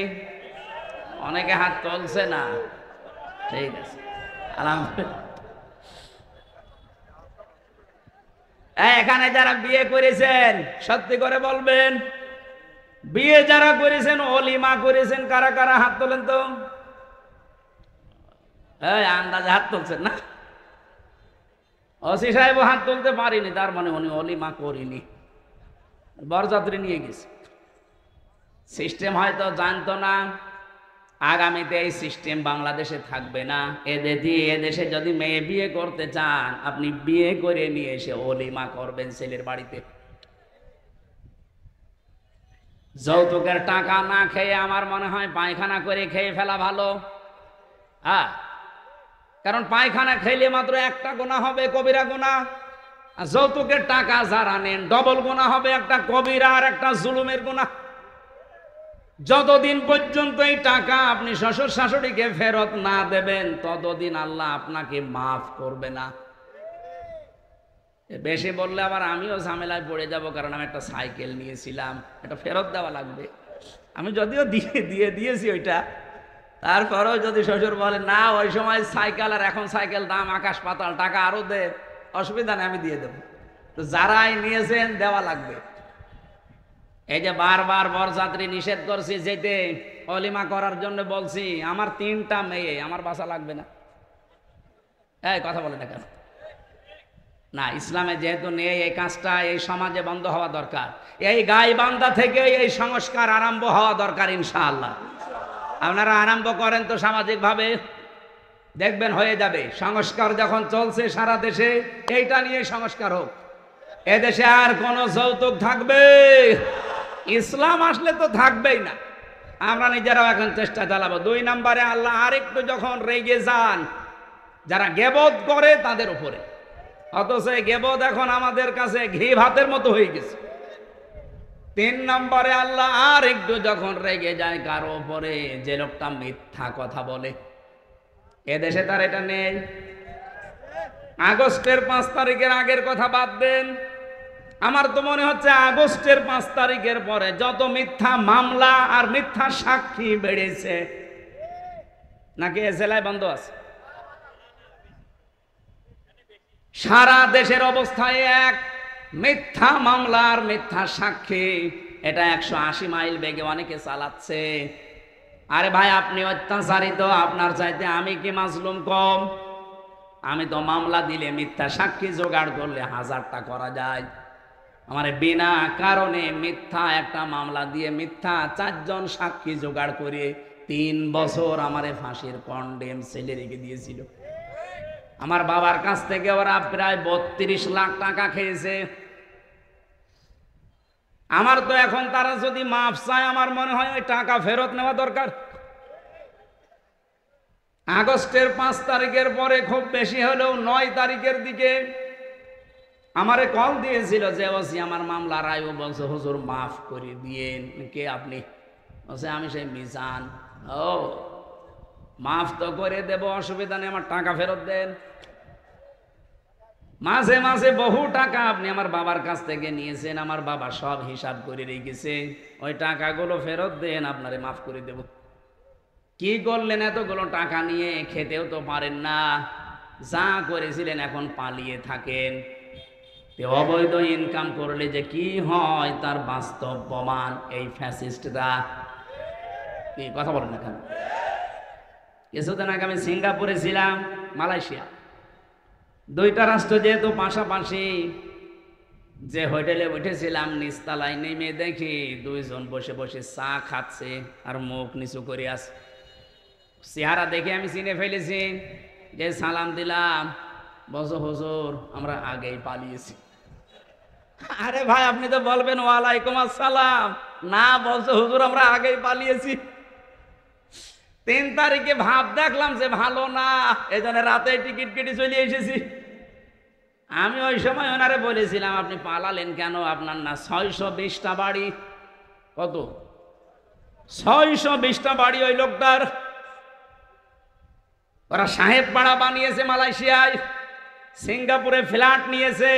অনেকে হাত তুলছে না। ঠিক আছে, আলহামদুলিল্লাহ। এখানে যারা বিয়ে করেছেন সত্যি করে বলবেন, বিয়ে যারা করেছেন, অলিমা করেছেন, কারা কারা হাত তোলেন তো? আন্দাজে হাত তুলছেন না? ওসি সাহেব হাত তুলতে পারিনি, তার মানে উনি অলিমা করিনি, বরযাত্রী নিয়ে গেছে। সিস্টেম হয়তো জানতো না, আগামীতে এই সিস্টেম বাংলাদেশে থাকবে না। এদেশে যদি মেয়ে বিয়ে করতে চান, আপনি বিয়ে করে নিয়ে এসে অলিমা করবেন ছেলের বাড়িতে। যৌতুকের টাকা না খেয়ে আমার মনে হয় পায়খানা করে খেয়ে ফেলা ভালো। হ্যাঁ, কারণ পায়খানা খেলে মাত্র একটা গুনাহ হবে, কবিরা গুনাহ। আর যৌতুকের টাকা যারা নেন, ডবল গুনাহ হবে, একটা কবিরা আর একটা জুলুমের গুনাহ। যতদিন পর্যন্ত এই টাকা আপনি শ্বশুর শাশুড়িকে ফেরত না দেবেন, ততদিন আল্লাহ আপনাকে মাফ করবে না। বেশি বললে আবার আমিও ঝামেলায় পড়ে যাব, কারণ আমি একটা সাইকেল নিয়েছিলাম, এটা ফেরত দেওয়া লাগবে। আমি যদিও দিয়েছি ওইটা, তারপরেও যদি শ্বশুর বলে না ওই সময় সাইকেল আর এখন সাইকেল দাম আকাশ পাতাল, টাকা আরো দে, অসুবিধা নেই, আমি দিয়ে দেবো। তো যারাই নিয়েছেন দেওয়া লাগবে। এই যে বারবার বরযাত্রী নিষেধ করছি যেতে, অলিমা করার জন্য বলছি, আমার 3টা মেয়ে, আমার বাসা লাগবে না। এই কথা বলে না কেন? না, ইসলামে যেহেতু নেই এই কাজটা, এই সমাজে বন্ধ হওয়া দরকার। এই গাইবান্ধা থেকে এই সংস্কার আরম্ভ হওয়া দরকার ইনশাআল্লাহ। আপনারা আরম্ভ করেন তো সামাজিকভাবে, দেখবেন হয়ে যাবে। সংস্কার যখন চলছে সারা দেশে, এইটা নিয়ে সংস্কার হোক। এদেশে আর কোনো যৌতুক থাকবে? ইসলাম আসলে তো থাকবেই না। আমরা নিজেরাও এখন চেষ্টা চালাবো। 2 নম্বরে আল্লাহ আরেকটু যখন রেগে যান যারা গেবত করে তাদের উপরে, অথচ এই গেবত এখন আমাদের কাছে ঘি ভাতের মতো হয়ে গেছে। 3 নম্বরে আল্লাহ আর একটু যখন রেগে যায় কারো উপরে, যে লোকটা মিথ্যা কথা বলে। এদেশে তার এটা নেই। আগস্টের 5 তারিখের আগের কথা বাদ দেন, আমার তো মনে হচ্ছে আগস্টের 5 তারিখের পরে যত মিথ্যা মামলা আর মিথ্যা সাক্ষী বেড়েছে, নাকি এ জেলায় বন্ধ আছে? সারা দেশের অবস্থায় এক, মিথ্যা মামলা আর মিথ্যা সাক্ষী, এটা 180 মাইল বেগে অনেকে চালাচ্ছে। আরে ভাই, আপনি অত্যাচারিত, আপনার চাইতে আমি কি মাজলুম কম? আমি তো মামলা দিলে, মিথ্যা সাক্ষী জোগাড় করলে 1000টা করা যায়। আমারে বিনা কারণে মিথ্যা একটা মামলা দিয়ে মিথ্যা 4 জন সাক্ষী জোগাড় করে 3 বছর আমারে ফাঁসির কন্ডেম সেলে রেখে দিয়েছিল। আমার বাবার কাছ থেকে ওরা প্রায় 32 লাখ টাকা খেয়েছে। আমার তো এখন তারা যদি মাফ চায়, আমার মনে হয় ওই টাকা ফেরত নেওয়া দরকার। আগস্টের 5 তারিখের পরে খুব বেশি হলেও 9 তারিখের দিকে আমারে কল দিয়েছিল যে ওসি আমার মামলা রায়, বলছে হুজুর মাফ করে দিয়েন। কে আপনি? বলছে আমি সেই মিজান। ও, মাফ তো করে দেব, অসুবিধা নেই, আমার টাকা ফেরত দেন। মাঝে মাঝে বহু টাকা আপনি আমার বাবার কাছ থেকে নিয়েছেন, আমার বাবা সব হিসাব করে রেখেছে, ওই টাকাগুলো ফেরত দেন, আপনারে মাফ করে দেব। কি করলেন এতগুলো টাকা নিয়ে? খেতেও তো পারেন না, যা করেছিলেন এখন পালিয়ে থাকেন। অবৈধ ইনকাম করলে যে কি হয় তার বাস্তব প্রমাণ এই ফ্যাসিস্টরা। কি কথা বলেন না কেন? কিছুদিন আগে আমি সিঙ্গাপুরে ছিলাম, মালয়েশিয়া, 2টা রাষ্ট্র যেহেতু পাশাপাশি, যে হোটেলে উঠেছিলাম নিচতলায় নেমে দেখি 2 জন বসে বসে চা খাচ্ছে আর মুখ নিচু করে আছে। চেহারা দেখে আমি চিনে ফেলেছি, যে সালাম দিলাম, বলছো হুজুর আমরা আগেই পালিয়েছি। আরে ভাই, আপনি তো বলবেন ওয়ালাইকুম আসসালাম, না বলছো হুজুর আমরা আগেই পালিয়েছি। 3 তারিখে ভাব দেখলাম যে ভালো না, এই জন্য রাতে টিকিট কেটে চলে এসেছি। আমি ওই সময় ওনারে বলেছিলাম আপনি পালালেন কেন? আপনার না 620টা বাড়ি? কত? 620টা বাড়ি ওই লোকটার। ওরা সাহেব পাড়া বানিয়েছে মালয়েশিয়ায়, সিঙ্গাপুরে ফ্ল্যাট নিয়েছে,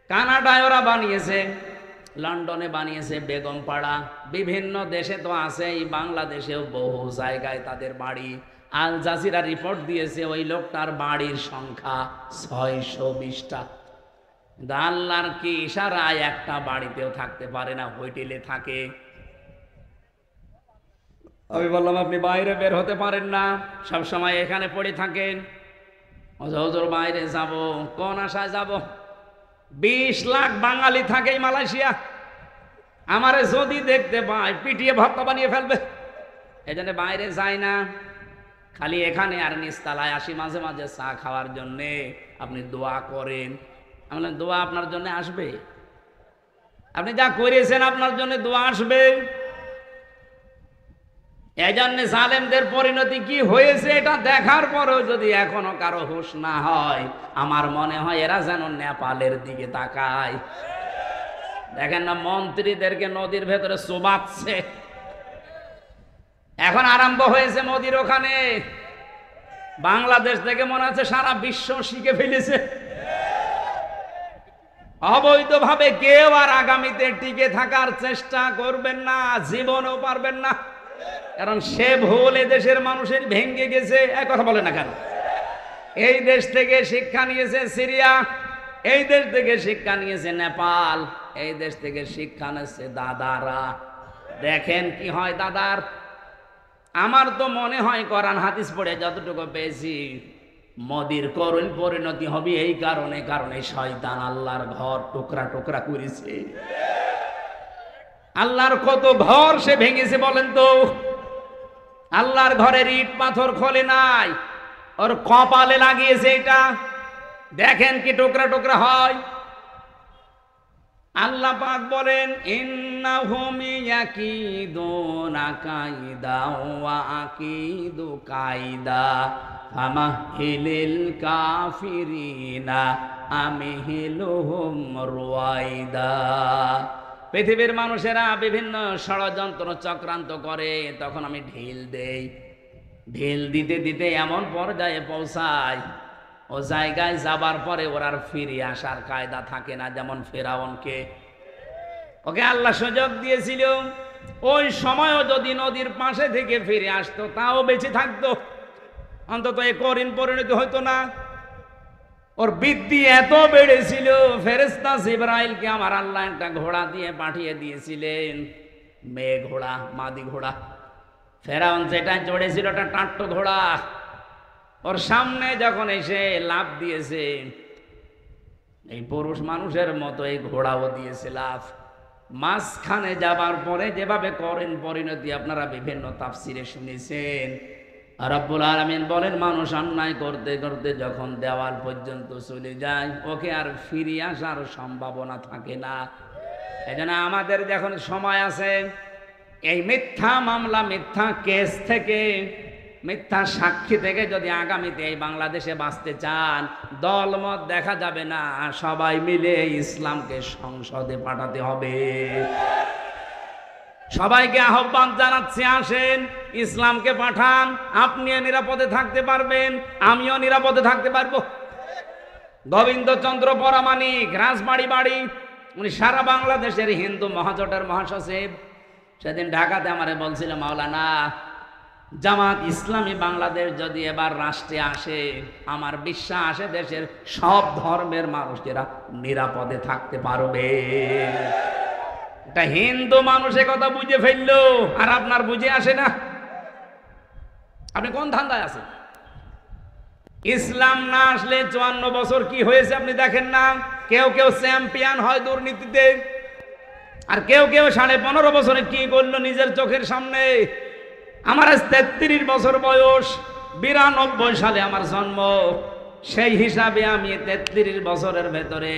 কানাডায় ওরা বানিয়েছে, লন্ডনে বানিয়েছে বেগম পাড়া, বিভিন্ন দেশে তো আছেই, বাংলাদেশেও বহু জায়গায় তাদের বাড়ি। আল জাজিরা রিপোর্ট দিয়েছে ওই লোকটার বাড়ির সংখ্যা 620টা। আল্লাহর কি ইশারায় একটা বাড়িতেও থাকতে পারে না, হোটেলে থাকে। আমি বললাম আপনি বাইরে বের হতে পারেন না, সব সময় এখানে পড়ে থাকেন। হুজুর বাইরে যাব, কোন আশায় যাব? 20 লাখ বাঙালি থাকে মালয়েশিয়া, আমারে যদি দেখতে পায় পিটিয়ে ভর্তা বানিয়ে ফেলবে, এই জন্য বাইরে যায় না, খালি এখানে আর নিচতলায় আসি মাঝে মাঝে চা খাওয়ার জন্যে। আপনি দোয়া করেন। আমি বললাম দোয়া আপনার জন্য আসবে? আপনি যা করেছেন আপনার জন্য দোয়া আসবে। এই জন্য জালেমদের পরিণতি কি হয়েছে এটা দেখার পরেও যদি এখনো কারো হুঁশ না হয়, আমার মনে হয় এরা যেন নেপালের দিকে তাকায়। দেখেন না মন্ত্রীদেরকে নদীর ভেতরে চুবাচ্ছে, এখন আরম্ভ হয়েছে মোদির ওখানে। বাংলাদেশ থেকে মনে হচ্ছে সারা বিশ্ব শিখে ফেলেছে। অবৈধভাবে কেউ আর আগামীতে টিকে থাকার চেষ্টা করবেন না, জীবনেও পারবেন না, কারণ সে ভুল এদেশের মানুষের ভেঙে গেছে। এক কথা বলে না কেন? এই দেশ থেকে শিক্ষা নিয়েছে সিরিয়া, এই দেশ থেকে শিক্ষা নিয়েছে নেপাল, এই দেশ থেকে শিক্ষা নিয়েছে দাদারা। দেখেন কি হয় দাদার। আমার তো মনে হয় কোরআন হাদিস পড়ে যতটুকু পেয়েছি, মোদির করুণ পরিণতি হবে এই কারণে শয়তান আল্লাহর ঘর টুকরা টুকরা করেছে। আল্লাহর কত ঘর সে ভেঙেছে বলেন তো। আল্লাহর ঘরের ইট পাথর খোলে নাই, ওর কপালে লাগিয়েছে এটা। দেখেন কি টুকরা টুকরা হয়। আল্লাহ পাক বলেন ইন্নাহুম ইয়াকিদুনা কাইদা ওয়া আকিদু কাইদা ফামাহিলিল কাফিরিনা আমহিলুহুম রুয়াইদা। পৃথিবীর মানুষেরা বিভিন্ন ষড়যন্ত্র চক্রান্ত করে, তখন আমি ঢিল দেই। ঢিল দিতে দিতে এমন পর্যায়ে পৌঁছায়, ও জায়গায় যাবার পরে ওর আর ফিরে আসার কায়দা থাকে না। যেমন ফেরাউনকে, ওকে আল্লাহ সুযোগ দিয়েছিল, ওই সময়ও যদি নদীর পাশে থেকে ফিরে আসতো তাও বেঁচে থাকতো, অন্তত এই করুণ পরিণতি হইতো না। ওর বৃদ্ধি এত বেড়েছিল, ফেরেশতা জিবরাইলকে আমার আল্লাহ একটা ঘোড়া দিয়ে পাঠিয়ে দিয়েছিলেন, মেয়ে ঘোড়া, মাদি ঘোড়া। ফেরাউন যেটা চড়েছিল ওটা টাট্টো ঘোড়া। ওর সামনে যখন এসে লাফ দিয়েছে, এই পুরুষ মানুষের মতো এই ঘোড়াও দিয়েছে লাফ। মাঝখানে যাবার পরে যেভাবে করেন পরিণতি আপনারা বিভিন্ন তাফসিরে শুনেছেন। রব্বুল আলামিন বলেন মানুষ অন্যায় করতে করতে যখন দেওয়াল পর্যন্ত চলে যায়, ওকে আর ফিরে আসার সম্ভাবনা থাকে না। এজন্য আমাদের যখন সময় আছে, এই মিথ্যা মামলা, মিথ্যা কেস থেকে, মিথ্যা সাক্ষী থেকে যদি আগামীতে এই বাংলাদেশে বাঁচতে চান, দলমত দেখা যাবে না, সবাই মিলে ইসলামকে সংসদে পাঠাতে হবে। সবাইকে আহ্বান জানাচ্ছি, আসেন ইসলামকে পাঠান। আপনিও নিরাপদে থাকতে পারবেন, আমিও নিরাপদে থাকতে পারবো। গোবিন্দচন্দ্র পরামানিক, রাজবাড়ি বাড়ি, উনি সারা বাংলাদেশের হিন্দু মহাজোটের মহাসচিব। সেদিন ঢাকাতে আমারে বলছিল, মাওলানা জামাত ইসলামী বাংলাদেশ যদি এবার রাষ্ট্রে আসে, আমার বিশ্বাস দেশের সব ধর্মের মানুষেরা নিরাপদে থাকতে পারবে। এটা হিন্দু মানুষের কথা বুঝে ফেললো, আর আপনার বুঝে আসে না। আপনি কোন ধান্দায় আছেন? ইসলাম না আসলে 54 বছর কি হয়েছে আপনি দেখেন না। কেউ কেউ চ্যাম্পিয়ন হয় দুর্নীতিতে, আর কেউ কেউ 15.5 বছরে কি করলো নিজের চোখের সামনে। আমার আজ 33 বছর বয়স, 92 সালে আমার জন্ম। সেই হিসাবে আমি 33 বছরের ভেতরে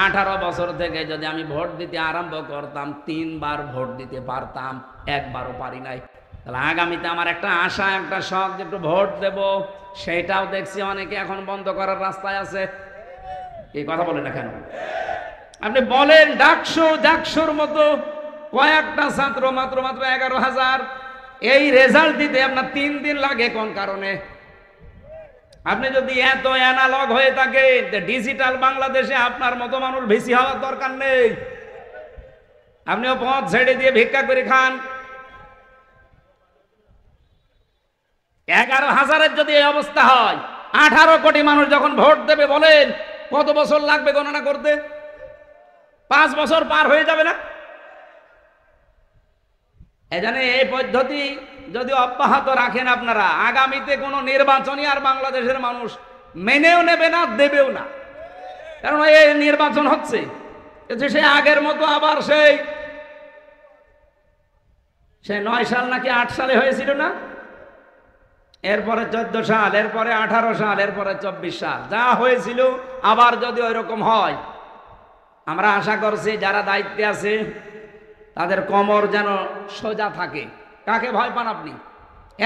18 বছর থেকে যদি আমি ভোট দিতে আরম্ভ করতাম, 3 বার ভোট দিতে পারতাম, একবারও পারি নাই। তাহলে আগামীতে আমার একটা আশা, একটা শখ যে একটু ভোট দেব, সেটাও দেখছি অনেকে এখন বন্ধ করার রাস্তায় আছে। এই কথা বলেন না কেন? আপনি বলেন ডাকসুর মতো কয়েকটা ছাত্র, মাত্র 11,000, এই রেজাল্ট দিতে আপনার 3 দিন লাগে। কোন কারণে? আপনি যদি এত অ্যানালগ হয়ে থাকে, ডিজিটাল বাংলাদেশে আপনার মতো মানুষ বেশি হওয়ার দরকার নেই। আপনিও পথ ছেড়ে দিয়ে ভিক্ষা করে খান। 11,000-এর যদি এই অবস্থা হয়, 18 কোটি মানুষ যখন ভোট দেবে, বলেন কত বছর লাগবে গণনা করতে? 5 বছর পার হয়ে যাবে না? এজন্য এই পদ্ধতি যদি অব্যাহত রাখেন আপনারা, আগামীতে কোনো নির্বাচনই আর বাংলাদেশের মানুষ মেনেও নেবে না, দেবেও না। কারণ এই নির্বাচন হচ্ছে সে আগের মতো আবার সেই 9 সাল নাকি 8 সালে হয়েছিল না, এরপরে 14 সাল, এরপরে 18 সাল, এরপরে 24 সাল, যা হয়েছিল আবার যদি ওই রকম হয়, আমরা আশা করছি যারা দায়িত্বে আছে তাদের কোমর যেন সোজা থাকে। কাকে ভয় পান আপনি?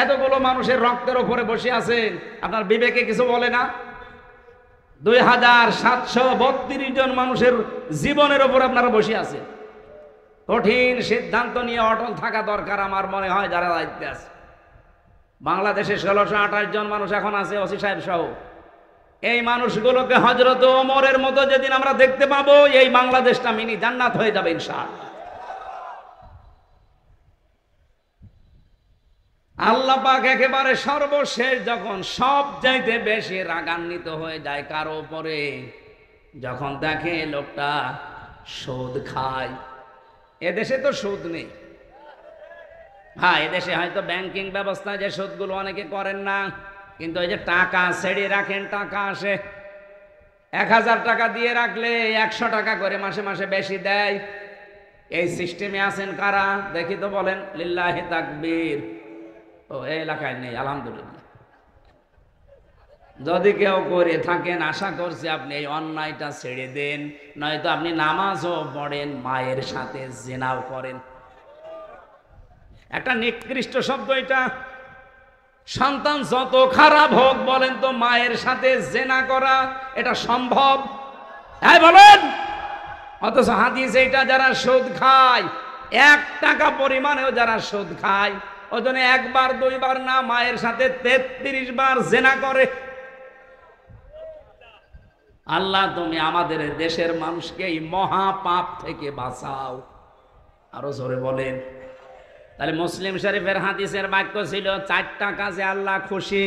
এতগুলো মানুষের রক্তের উপরে বসে আছেন, আপনার বিবেকে কিছু বলে না? 2732 জন মানুষের জীবনের উপর আপনারা বসে আছেন। কঠিন সিদ্ধান্ত নিয়ে অটল থাকা দরকার আমার মনে হয় যারা দায়িত্বে আছে। বাংলাদেশে 1628 জন মানুষ এখন আছে, ওসি সাহেব সহ। এই মানুষগুলোকে হযরত ওমরের মতো যেদিন আমরা দেখতে পাবো, এই বাংলাদেশটা মিনি জান্নাত হয়ে যাবে ইনশাআল্লাহ। আল্লাহ পাক একেবারে সর্বশেষ যখন সব চাইতে বেশি রাগান্বিত হয়ে যায় কারো উপরে, যখন দেখে লোকটা সুদ খায়। এদেশে তো সুদ নেই। হ্যাঁ, এদেশে হয়তো ব্যাংকিং ব্যবস্থা যে সুদগুলো অনেকে করেন না, কিন্তু এই যে টাকা ছেড়ে রাখেন, টাকা আসে, 1000 টাকা দিয়ে রাখলে 100 টাকা করে মাসে মাসে বেশি দেয়। এই সিস্টেমে আছেন কারা দেখি তো, বলেন লিল্লাহি তাকবীর। ও এই এলাকায় নেই, আলহামদুলিল্লাহ। যদি কেউ করে থাকেন আশা করছি আপনি এই অন্যায়টা ছেড়ে দেন, নয়তো আপনি নামাজও পড়েন, মায়ের সাথে জিনাও করেন। একটা নিকৃষ্ট শব্দ এটা। সন্তান যত খারাপ হোক, বলেন তো মায়ের সাথে জিনা করা এটা সম্ভব? হ্যাঁ বলেন। অথচ হাদিসে এটা যারা সুদ খায়, 1 টাকা পরিমাণেও যারা সুদ খায়, ওজনে 1 বার 2 বার না, মায়ের সাথে 33 বার জিনা করে। আল্লাহ তুমি আমাদের দেশের মানুষকে এই মহা পাপ থেকে বাঁচাও। আরো জোরে বলেন। তাহলে মুসলিম শরীফের হাদিসের বাক্য ছিল 4টা কাজে আল্লাহ খুশি,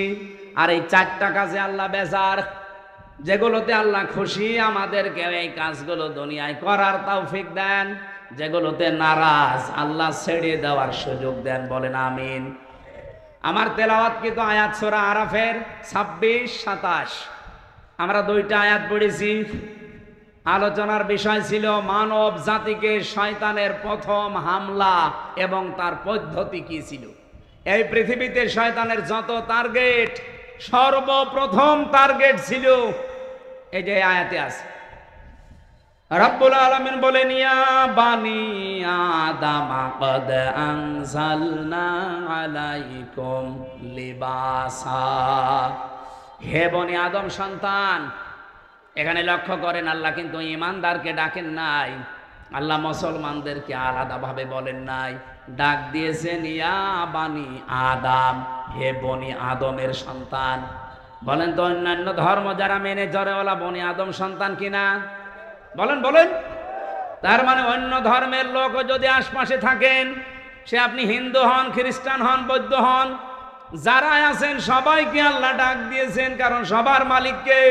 আর এই 4টা কাজে আল্লাহ বেজার। যেগুলোতে আল্লাহ খুশি আমাদেরকে এই কাজগুলো দুনিয়ায় করার তৌফিক দেন, যেগুলোতে নারাজ আল্লাহ ছেড়ে দেওয়ার সুযোগ দেন। বলেন আমিন। আমার তেলাওয়াতকৃত আয়াত সূরা আরাফের 26-27 আমরা 2টা আয়াত পড়েছি। আলোচনার বিষয় ছিল মানব জাতিকে শয়তানের প্রথম হামলা এবং তার পদ্ধতি কি ছিল। এই পৃথিবীতে শয়তানের যত টার্গেট, সর্বপ্রথম টার্গেট ছিল এই যে আয়াতে আছে। রব্বুল আলামিন বলেন, ইয়া বানি আদম কদ আনজালনা আলাইকুম লিবাসা। হে বনি আদম সন্তান, এখানে লক্ষ্য করেন আল্লাহ কিন্তু ঈমানদারকে ডাকেন নাই, আল্লাহ মুসলমানদেরকে আলাদাভাবে বলেন নাই, ডাক দিয়েছেন ইয়া বানি আদম, হে বনি আদমের সন্তান। বলেন তো অন্যান্য ধর্ম যারা মেনে জরেওয়ালা বনি আদম সন্তান কিনা? বলেন বলেন। তার মানে অন্য ধর্মের লোক যদি আশপাশে থাকেন, সে আপনি হিন্দু হন, খ্রিস্টান হন, বৌদ্ধ হন, যারা আছেন সবাইকে আল্লাহ ডাক দিয়েছেন, কারণ সবার মালিক কে?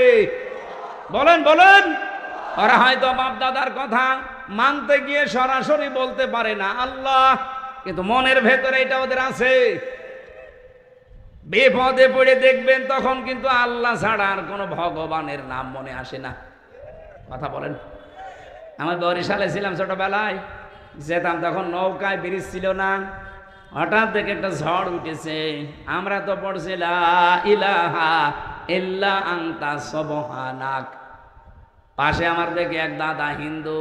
বলেন বলেন। ওরা হয়তো বাপ দাদার কথা মানতে গিয়ে সরাসরি বলতে পারে না আল্লাহ, কিন্তু মনের ভেতরে এটা ওদের আছে। বিপদে পড়ে দেখবেন তখন কিন্তু আল্লাহ ছাড়া আর কোনো ভগবানের নাম মনে আসে না। কথা বলেন। আমার বরিশালে ছিলাম ছোটবেলায়, যেতাম তখন নৌকায় ব্রিজ ছিল না, হঠাৎ দেখে একটা ঝড় উঠেছে। আমরা তো পড়ছি লা ইলাহা ইল্লা আনতা সুবহানাক। পাশে আমার দেখে এক দাদা হিন্দু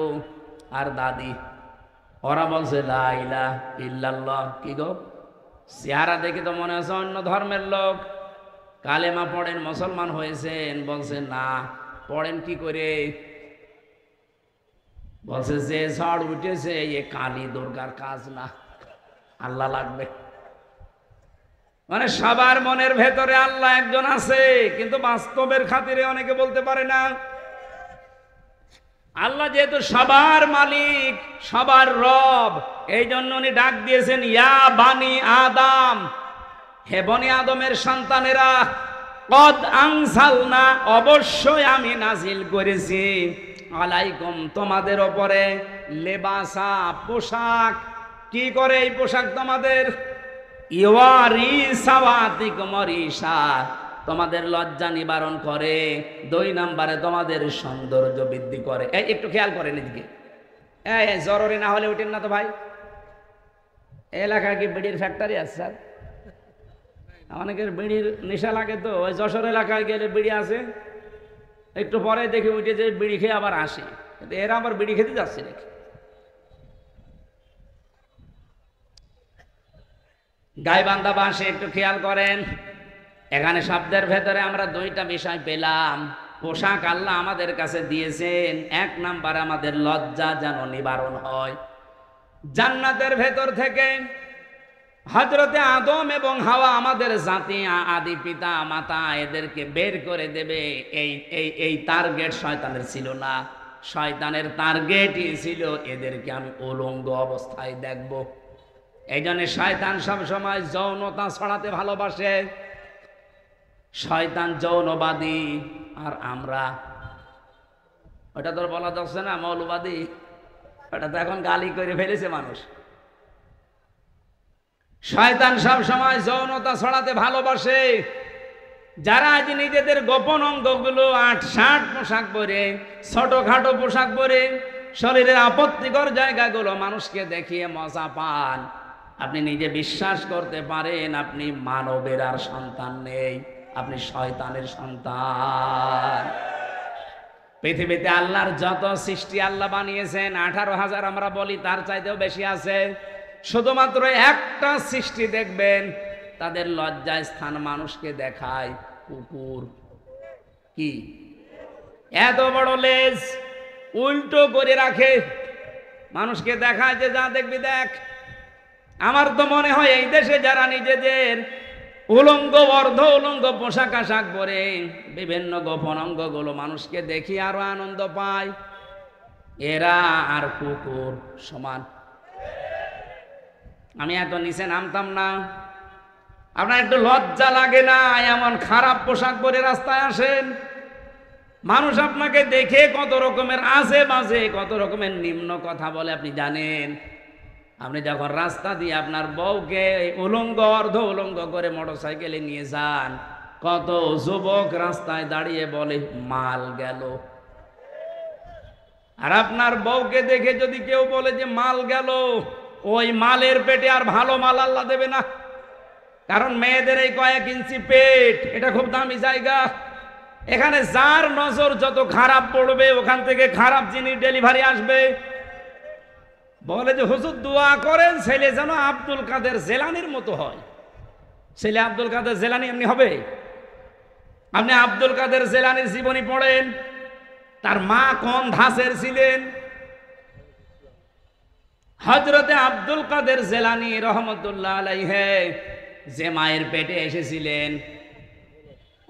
আর দাদি, ওরা বলছে লা ইলাহা ইল্লাল্লাহ। কি গো, চেহারা দেখে তো মনে হচ্ছে অন্য ধর্মের লোক। কালেমা পড়েন, মুসলমান হয়েছেন? বলছে না। পড়েন কি করে? বলছে যে ঝড় উঠেছে এ কালী দুর্গার কাজ না, আল্লাহ লাগবে। মানে সবার মনের ভেতরে আল্লাহ একজন আছে, কিন্তু বাস্তবের খাতিরে অনেকে বলতে পারে না। আল্লাহ যেহেতু সবার মালিক, সবার রব, এই জন্য উনি ডাক দিয়েছেন ইয়া বানি আদম, হে বনি আদমের সন্তানেরা, কদ আনজালনা, অবশ্যই আমি নাজিল করেছি, আলাইকুম, তোমাদের ওপরে, লেবাসা, পোশাক। কি করে এই পোশাক তোমাদের? ইওয়ারি সাওয়াতিকুম রিসা, তোমাদের লজ্জা নিবারণ করে। 2 নম্বরে তোমাদের সৌন্দর্য বৃদ্ধি করে। এই একটু খেয়াল করেন এদিকে। এই জরুরি না হলে উঠেন না তো ভাই। এলাকায় কি বিড়ির ফ্যাক্টরি আছে স্যার? অনেকের বিড়ির নেশা লাগে, তো ওই যশোর এলাকায় গেলে বিড়ি আছে, একটু পরে দেখে উঠে যে বিড়ি খেয়ে আবার আসে, কিন্তু এরা আবার বিড়ি খেতে যাচ্ছে নাকি? গাইবান্ধা বাসে একটু খেয়াল করেন, এখানে শব্দের ভেতরে আমরা 2টা বিষয় পেলাম। পোশাক আল্লাহ আমাদের কাছে দিয়েছেন, 1 নাম্বার আমাদের লজ্জা যেন নিবারণ হয়। জান্নাতের ভেতর থেকে হযরতে আদম এবং হাওয়া, আমাদের জাতি, আদি পিতা মাতা, এদেরকে বের করে দেবে, এই টার্গেট শয়তানের ছিল না। শয়তানের টার্গেটই ছিল এদেরকে আমি উলঙ্গ অবস্থায় দেখব। এই জন্য শয়তান সবসময় যৌনতা ছড়াতে ভালোবাসে। শয়তান যৌনবাদী, আর আমরা, ওটা তোর বলা যাচ্ছে না মৌলবাদী, ওটা তো এখন গালি করে ফেলেছে মানুষ। শয়তান সব সময় যৌনতা ছড়াতে ভালোবাসে। যারা আজ নিজেদের গোপন অঙ্গগুলো ৮-৬০ পোশাক পরে, ছোটখাটো পোশাক পরে, শরীরের আপত্তিকর জায়গাগুলো মানুষকে দেখিয়ে মজা পান, আপনি নিজে বিশ্বাস করতে পারেন আপনি মানবের আর সন্তান নেই, আপনি শয়তানের সন্তান। পৃথিবীতে আল্লাহর যত সৃষ্টি আল্লাহ বানিয়েছেন 18,000 আমরা বলি, তার চাইতেও বেশি আছে। শুধুমাত্র একটা সৃষ্টি দেখবেন তাদের লজ্জায় স্থান মানুষকে দেখায়, কুকুর। কি এত বড় লেজ উল্টো করে রাখে, মানুষকে দেখায় যে যা দেখবি দেখ। আমার তো মনে হয় এই দেশে যারা নিজেদের উলঙ্গ অর্ধ উলঙ্গ পোশাক আশাক পরে বিভিন্ন গোপন অঙ্গগুলো মানুষকে দেখি আরো আনন্দ পায়, এরা আর কুকুর সমান। আমি এত নিচে নামতাম না। আপনার একটু লজ্জা লাগে না এমন খারাপ পোশাক পরে রাস্তায় আসেন? মানুষ আপনাকে দেখে কত রকমের আজে বাজে, কত রকমের নিম্ন কথা বলে আপনি জানেন? আপনি যখন রাস্তা দিয়ে আপনার বউকে উলঙ্গ অর্ধ উলঙ্গ করে মোটরসাইকেলে নিয়ে যান, কত যুবক রাস্তায় দাঁড়িয়ে বলে মাল গেল। আর আপনার বউকে দেখে যদি কেউ বলে যে মাল গেল, ওই মালের পেটে আর ভালো মাল আল্লাহ দেবে না। কারণ মেয়েদের এই কয়েক ইঞ্চি পেট, এটা খুব দামি জায়গা। এখানে যার নজর যত খারাপ পড়বে ওখান থেকে খারাপ জিনিস ডেলিভারি আসবে। বলে যে হুজুর দোয়া করেন ছেলে যেন আব্দুল কাদের জেলানির মতো হয়। ছেলে আব্দুল কাদের জেলানি এমনি হবে? আপনি আব্দুল কাদের জেলানির জীবনী পড়েন, তার মা কোন ধাঁচের ছিলেন। হযরতে আব্দুল কাদের জেলানি রহমতুল্লাহ আলাইহি যে মায়ের পেটে এসেছিলেন,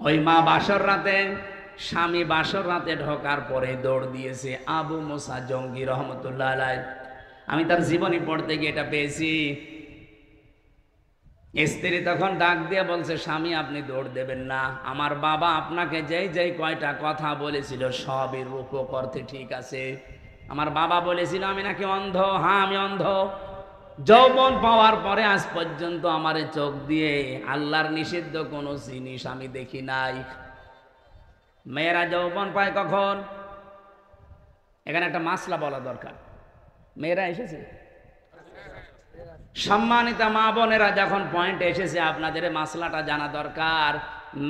ওই মা বাসর রাতে, স্বামী বাসর রাতে ঢোকার পরে দৌড় দিয়েছে আবু মুসা জঙ্গি রহমতুল্লাহ আলাইহি। আমি তার জীবনী পড়তে গিয়ে এটা পেয়েছি। স্ত্রী তখন ডাক দিয়ে বলছে, স্বামী আপনি দৌড় দেবেন না, আমার বাবা আপনাকে যেই যেই কয়টা কথা বলেছিল সবই রূপক অর্থে ঠিক আছে। আমার বাবা বলেছিল আমি নাকি অন্ধ, হ্যাঁ আমি অন্ধ। যৌবন পাওয়ার পরে আজ পর্যন্ত আমার চোখ দিয়ে আল্লাহর নিষিদ্ধ কোনো জিনিস আমি দেখি নাই। মেয়েরা যৌবন পায় কখন? এখানে একটা মাসলা বলা দরকার। মেয়েরা এসেছে, সম্মানিতা মা বোনেরা, যখন পয়েন্ট এসেছে আপনাদের মাসলাটা জানা দরকার।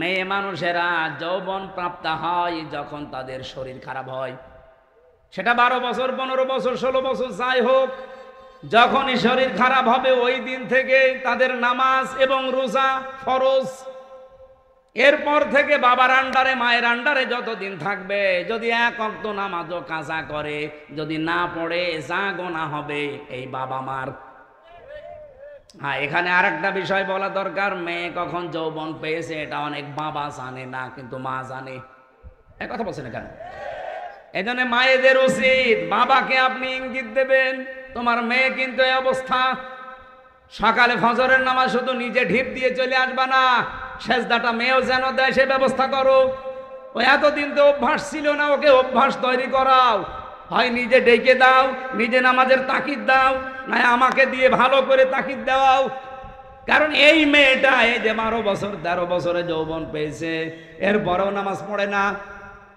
মেয়ে মানুষেরা যৌবন প্রাপ্ত হয় যখন তাদের শরীর খারাপ হয়, সেটা 12 বছর 15 বছর 16 বছর যাই হোক, যখনই শরীর খারাপ হবে ওই দিন থেকে তাদের নামাজ এবং রোজা ফরজ। এরপর থেকে বাবার আন্ডারে মায়ের আন্ডারে যতদিন থাকবে, যদি এক ওয়াক্ত নামাজও কাজা করে, যদি না পড়ে যা গোনাহ হবে এই বাবা মার। হ্যাঁ, এখানে আরেকটা বিষয় বলা দরকার। মেয়ে কখন যৌবন পেয়েছে এটা অনেক বাবা জানে না, কিন্তু মা জানে। এক কথা বলছেন কেন? এজন্য মায়েদের উচিত বাবাকে আপনি ইঙ্গিত দেবেন, তোমার মেয়ে কিন্তু এই অবস্থা। সকালে ফজরের নামাজ শুধু নিজে ঢিপ দিয়ে চলে আসবা না, সেজদাটা মেয়েও যেন দেয় সে ব্যবস্থা করো। ও এতদিন তো অভ্যাস ছিল না, ওকে অভ্যাস তৈরি করাও। হয় নিজে ডেকে দাও, নিজে নামাজের তাকিদ দাও, না আমাকে দিয়ে ভালো করে তাকিদ দেওয়াও। কারণ এই মেয়েটা এই যে 12 বছর 13 বছরে যৌবন পেয়েছে, এরপরেও নামাজ পড়ে না।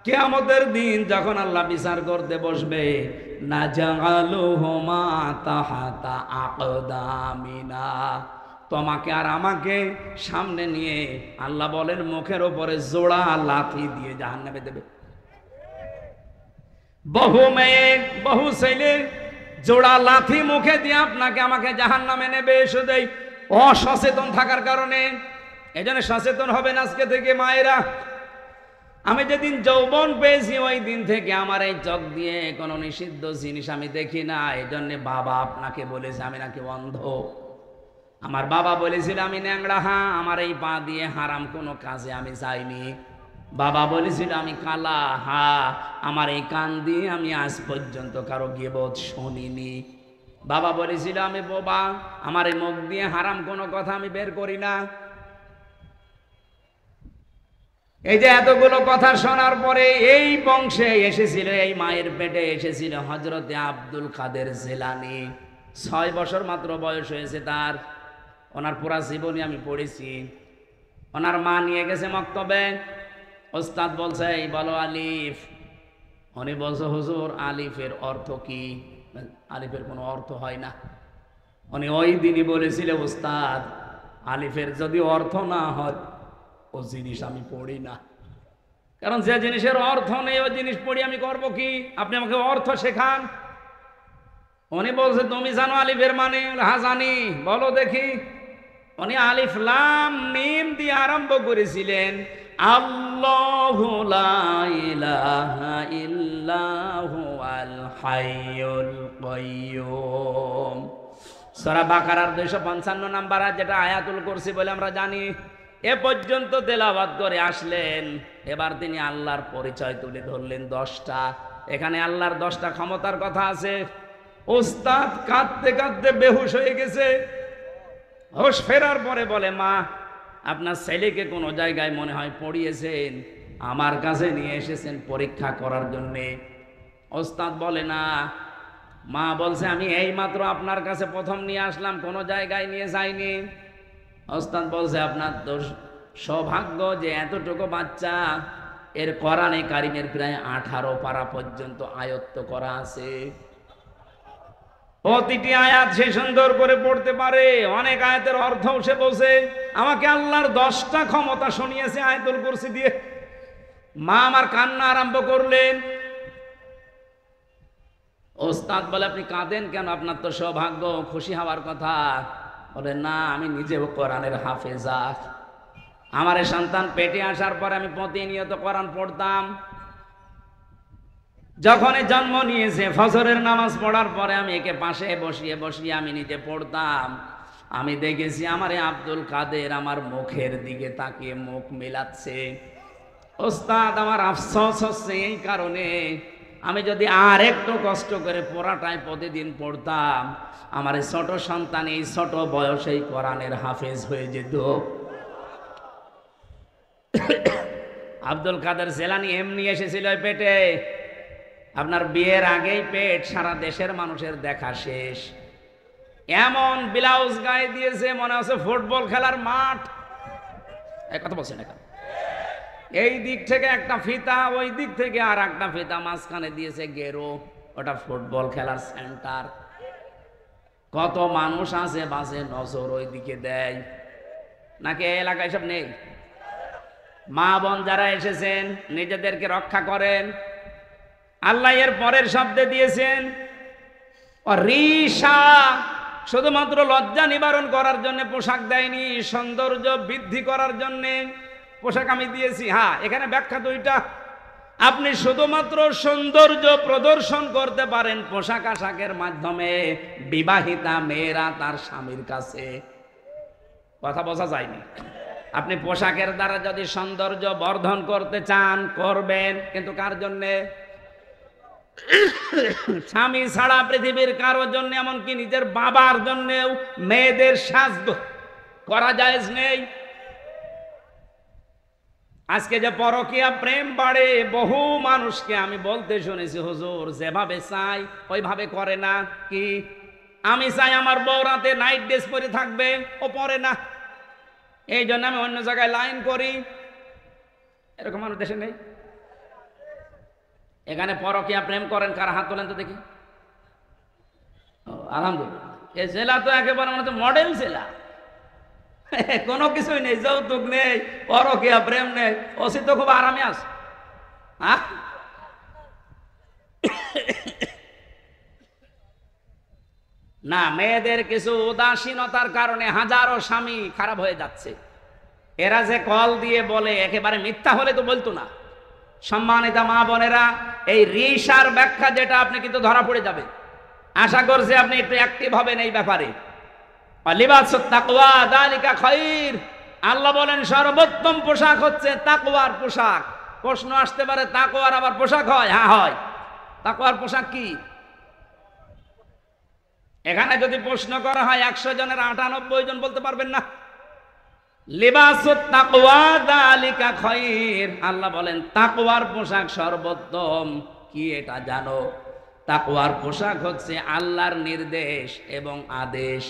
কিয়ামতের দিন যখন আল্লাহ বিচার করতে বসবে, নাজালুহুমা তাহাতা আকদামিনা, তোমাকে আর আমাকে সামনে নিয়ে আল্লাহ বলেন মুখের উপরে জোড়া লাথি দিয়ে জাহান্নামে দেবে। বহু মেয়ে বহু ছেলে জোড়া লাথি মুখে দিয়ে আপনাকে আমাকে জাহান্নামে নেবে, শুধু অসচেতন থাকার কারণে। এজন্য সচেতন হবেন আজকে থেকে মায়েরা। আমি যেদিন যৌবন পেয়েছি ওই দিন থেকে আমার এই চোখ দিয়ে কোনো নিষিদ্ধ জিনিস আমি দেখি না। এই জন্যে বাবা আপনাকে বলেছে আমি নাকি অন্ধ। আমার বাবা বলেছিল আমি ন্যাংরা, হ্যাঁ আমার এই পা দিয়ে হারাম কোনো কাজে আমি যাইনি। বাবা বলেছিল আমি কালা, হ্যাঁ আমার এই কান দিয়ে আমি আজ পর্যন্ত কারো গীবত শুনিনি। বাবা বলেছিল আমি বোবা, আমার এই মুখ দিয়ে হারাম কোনো কথা আমি বের করি না। এই যে এতগুলো কথা শোনার পরে এই বংশে এসেছিল, এই মায়ের পেটে এসেছিল হযরতে আব্দুল কাদের জিলানী। 6 বছর মাত্র বয়স হয়েছে তার। ওনার পুরা জীবনী আমি পড়েছি। ওনার মা নিয়ে গেছে মক্তবে, ওস্তাদ বলছে এই বলো আলিফ। উনি বলছে হুজুর আলিফের অর্থ কি? আলিফের কোনো অর্থ হয় না। উনি ওই দিনই বলেছিল ওস্তাদ আলিফের যদি অর্থ না হয় ও জিনিস আমি পড়ি না, কারণ যে জিনিসের অর্থ নেই ওই জিনিস পড়ি আমি করব কি? আপনি আমাকে অর্থ শেখান। উনি বলছে তুমি জানো আলিফের মানে? হ্যাঁ জানি। বলো দেখি। উনি আলিফ লাম মিম দিয়ে আরম্ভ করেছিলেন, আল্লাহু লা ইলাহা ইল্লাহু আল হাইয়ুল কাইয়্যুম। সূরা বাকারার 255 নাম্বার আয়াত, যেটা আয়াতুল কুরসি বলে আমরা জানি। এ পর্যন্ত তেলাওয়াত করে আসলেন। এবার তিনি আল্লাহর পরিচয় তুলে ধরলেন 10টা। এখানে আল্লাহর 10টা ক্ষমতার কথা আছে। ওস্তাদ কাঁদতে কাঁদতে বেহুশ হয়ে গেছে। হোশ ফেরার পরে বলে, মা আপনার ছেলেকে কোনো জায়গায় মনে হয় পড়িয়েছেন, আমার কাছে নিয়ে এসেছেন পরীক্ষা করার জন্যে। ওস্তাদ বলে না। মা বলছে আমি এই মাত্র আপনার কাছে প্রথম নিয়ে আসলাম, কোনো জায়গায় নিয়ে যাইনি। ওস্তাদ বলছে আপনার তো সৌভাগ্য যে এতটুকু বাচ্চা, এর কোরআনে কারিমের প্রায় 18 পারা পর্যন্ত আয়ত্ত করা আছে। প্রতিটি আয়াত সে সুন্দর করে পড়তে পারে, অনেক আয়াতের অর্থও সে বোঝে। আমাকে আল্লাহর 10টা ক্ষমতা শুনিয়েছে আয়াতুল কুরসি দিয়ে। মা আমার কান্না আরম্ভ করলেন। ওস্তাদ বলে আপনি কাঁদেন কেন? আপনার তো সৌভাগ্য, খুশি হওয়ার কথা। বলে না আমি নিজেও কোরআনের হাফেজা। আমার এই সন্তান পেটে আসার পর আমি প্রতিনিয়ত কোরআন পড়তাম। যখন জন্ম নিয়েছে ফজরের নামাজ পড়ার পরে আমি একে পাশে বসিয়ে বসিয়ে আমি নিজে পড়তাম। আমি দেখেছি আমার আব্দুল কাদের আমার মুখের দিকে তাকিয়ে মুখ মেলাচ্ছে। ওস্তাদ আমার আফসোস হচ্ছে এই কারণে, আমি যদি আর একটু কষ্ট করে পড়াটায় প্রতিদিন পড়তাম, আমার এই ছোট সন্তান এই ছোট বয়সেই কোরআনের হাফেজ হয়ে যেত। আব্দুল কাদের জেলানি এমনি এসেছিল পেটে। আপনার বিয়ের আগেই পেট, সারা দেশের মানুষের দেখা শেষ। এমন ব্লাউজ গায়ে দিয়েছে মনে হচ্ছে ফুটবল খেলার মাঠ। কথা বলছেন না? এই দিক থেকে একটা ফিতা, ওই দিক থেকে আর একটা ফিতা, মাঝখানে দিয়েছে গেরো, ওটা ফুটবল খেলার সেন্টার। কত মানুষ আছে বাসে, নজর ওই দিকে দেয় নাকি? এলাকায় সব নেই? মা বোন যারা এসেছেন নিজেদেরকে রক্ষা করেন। আল্লাহ এর পরের শব্দে দিয়েছেন রিশা, শুধুমাত্র লজ্জা নিবারণ করার জন্য পোশাক দেয়নি, সৌন্দর্য বৃদ্ধি করার জন্য পোশাক আমি দিয়েছি। হ্যাঁ, এখানে ব্যাখ্যা দুইটা। আপনি শুধুমাত্র সৌন্দর্য প্রদর্শন করতে পারেন পোশাক আশাকের মাধ্যমে, বিবাহিতা মেয়েরা তার স্বামীর কাছে। কথা বোঝা যায়নি? আপনি পোশাকের দ্বারা যদি সৌন্দর্য বর্ধন করতে চান করবেন, কিন্তু কার জন্যে? স্বামী ছাড়া পৃথিবীর কারোর জন্য, এমনকি নিজের বাবার জন্যেও মেয়েদের সাজ করা জায়েজ নেই। আজকে যে পরকীয়া প্রেম বাড়ে, বহু মানুষকে আমি বলতে শুনেছি হুজুর যেভাবে চাই ওইভাবে করে না। কি? আমি চাই আমার বউ রাতে নাইট ড্রেস পরে থাকবে, ও পরে না, এই জন্য আমি অন্য জায়গায় লাইন করি। এরকম মানুষ দেশে নেই? এখানে পরকীয়া প্রেম করেন কারা? হাত তোলেন তো দেখি। আলহামদুলিল্লাহ, এই জেলা তো একেবারে মানে মডেল জেলা। কোনো কিছুই নেই, যৌতুক নেই, পরকীয়া প্রেম নেই, ওসি তো খুব আরামে আছে। না, মেয়েদের কিছু উদাসীনতার কারণে হাজারো স্বামী খারাপ হয়ে যাচ্ছে। এরা যে কল দিয়ে বলে, একেবারে মিথ্যা হলে তো বলতো না। সম্মানিতা মা বোনেরা, এই রিশার ব্যাখ্যা যেটা আপনি কিন্তু ধরা পড়ে যাবে। আশা করছি আপনি একটু অ্যাক্টিভ হবেন এই ব্যাপারে। লিবাসুত তাকওয়া যালিকা খায়র। আল্লাহ বলেন সর্বোত্তম পোশাক হচ্ছে তাকওয়ার পোশাক। প্রশ্ন আসতে পারে তাকওয়ার আবার পোশাক হয়? হ্যাঁ হয়। তাকওয়ার পোশাক কি? এখানে যদি প্রশ্ন করা হয় 100 জনের 98 জন বলতে পারবেন না। লিবাসুত তাকওয়া যালিকা খায়র। আল্লাহ বলেন তাকওয়ার পোশাক সর্বোত্তম। কি এটা জানো? তাকওয়ার পোশাক হচ্ছে আল্লাহর নির্দেশ এবং আদেশ।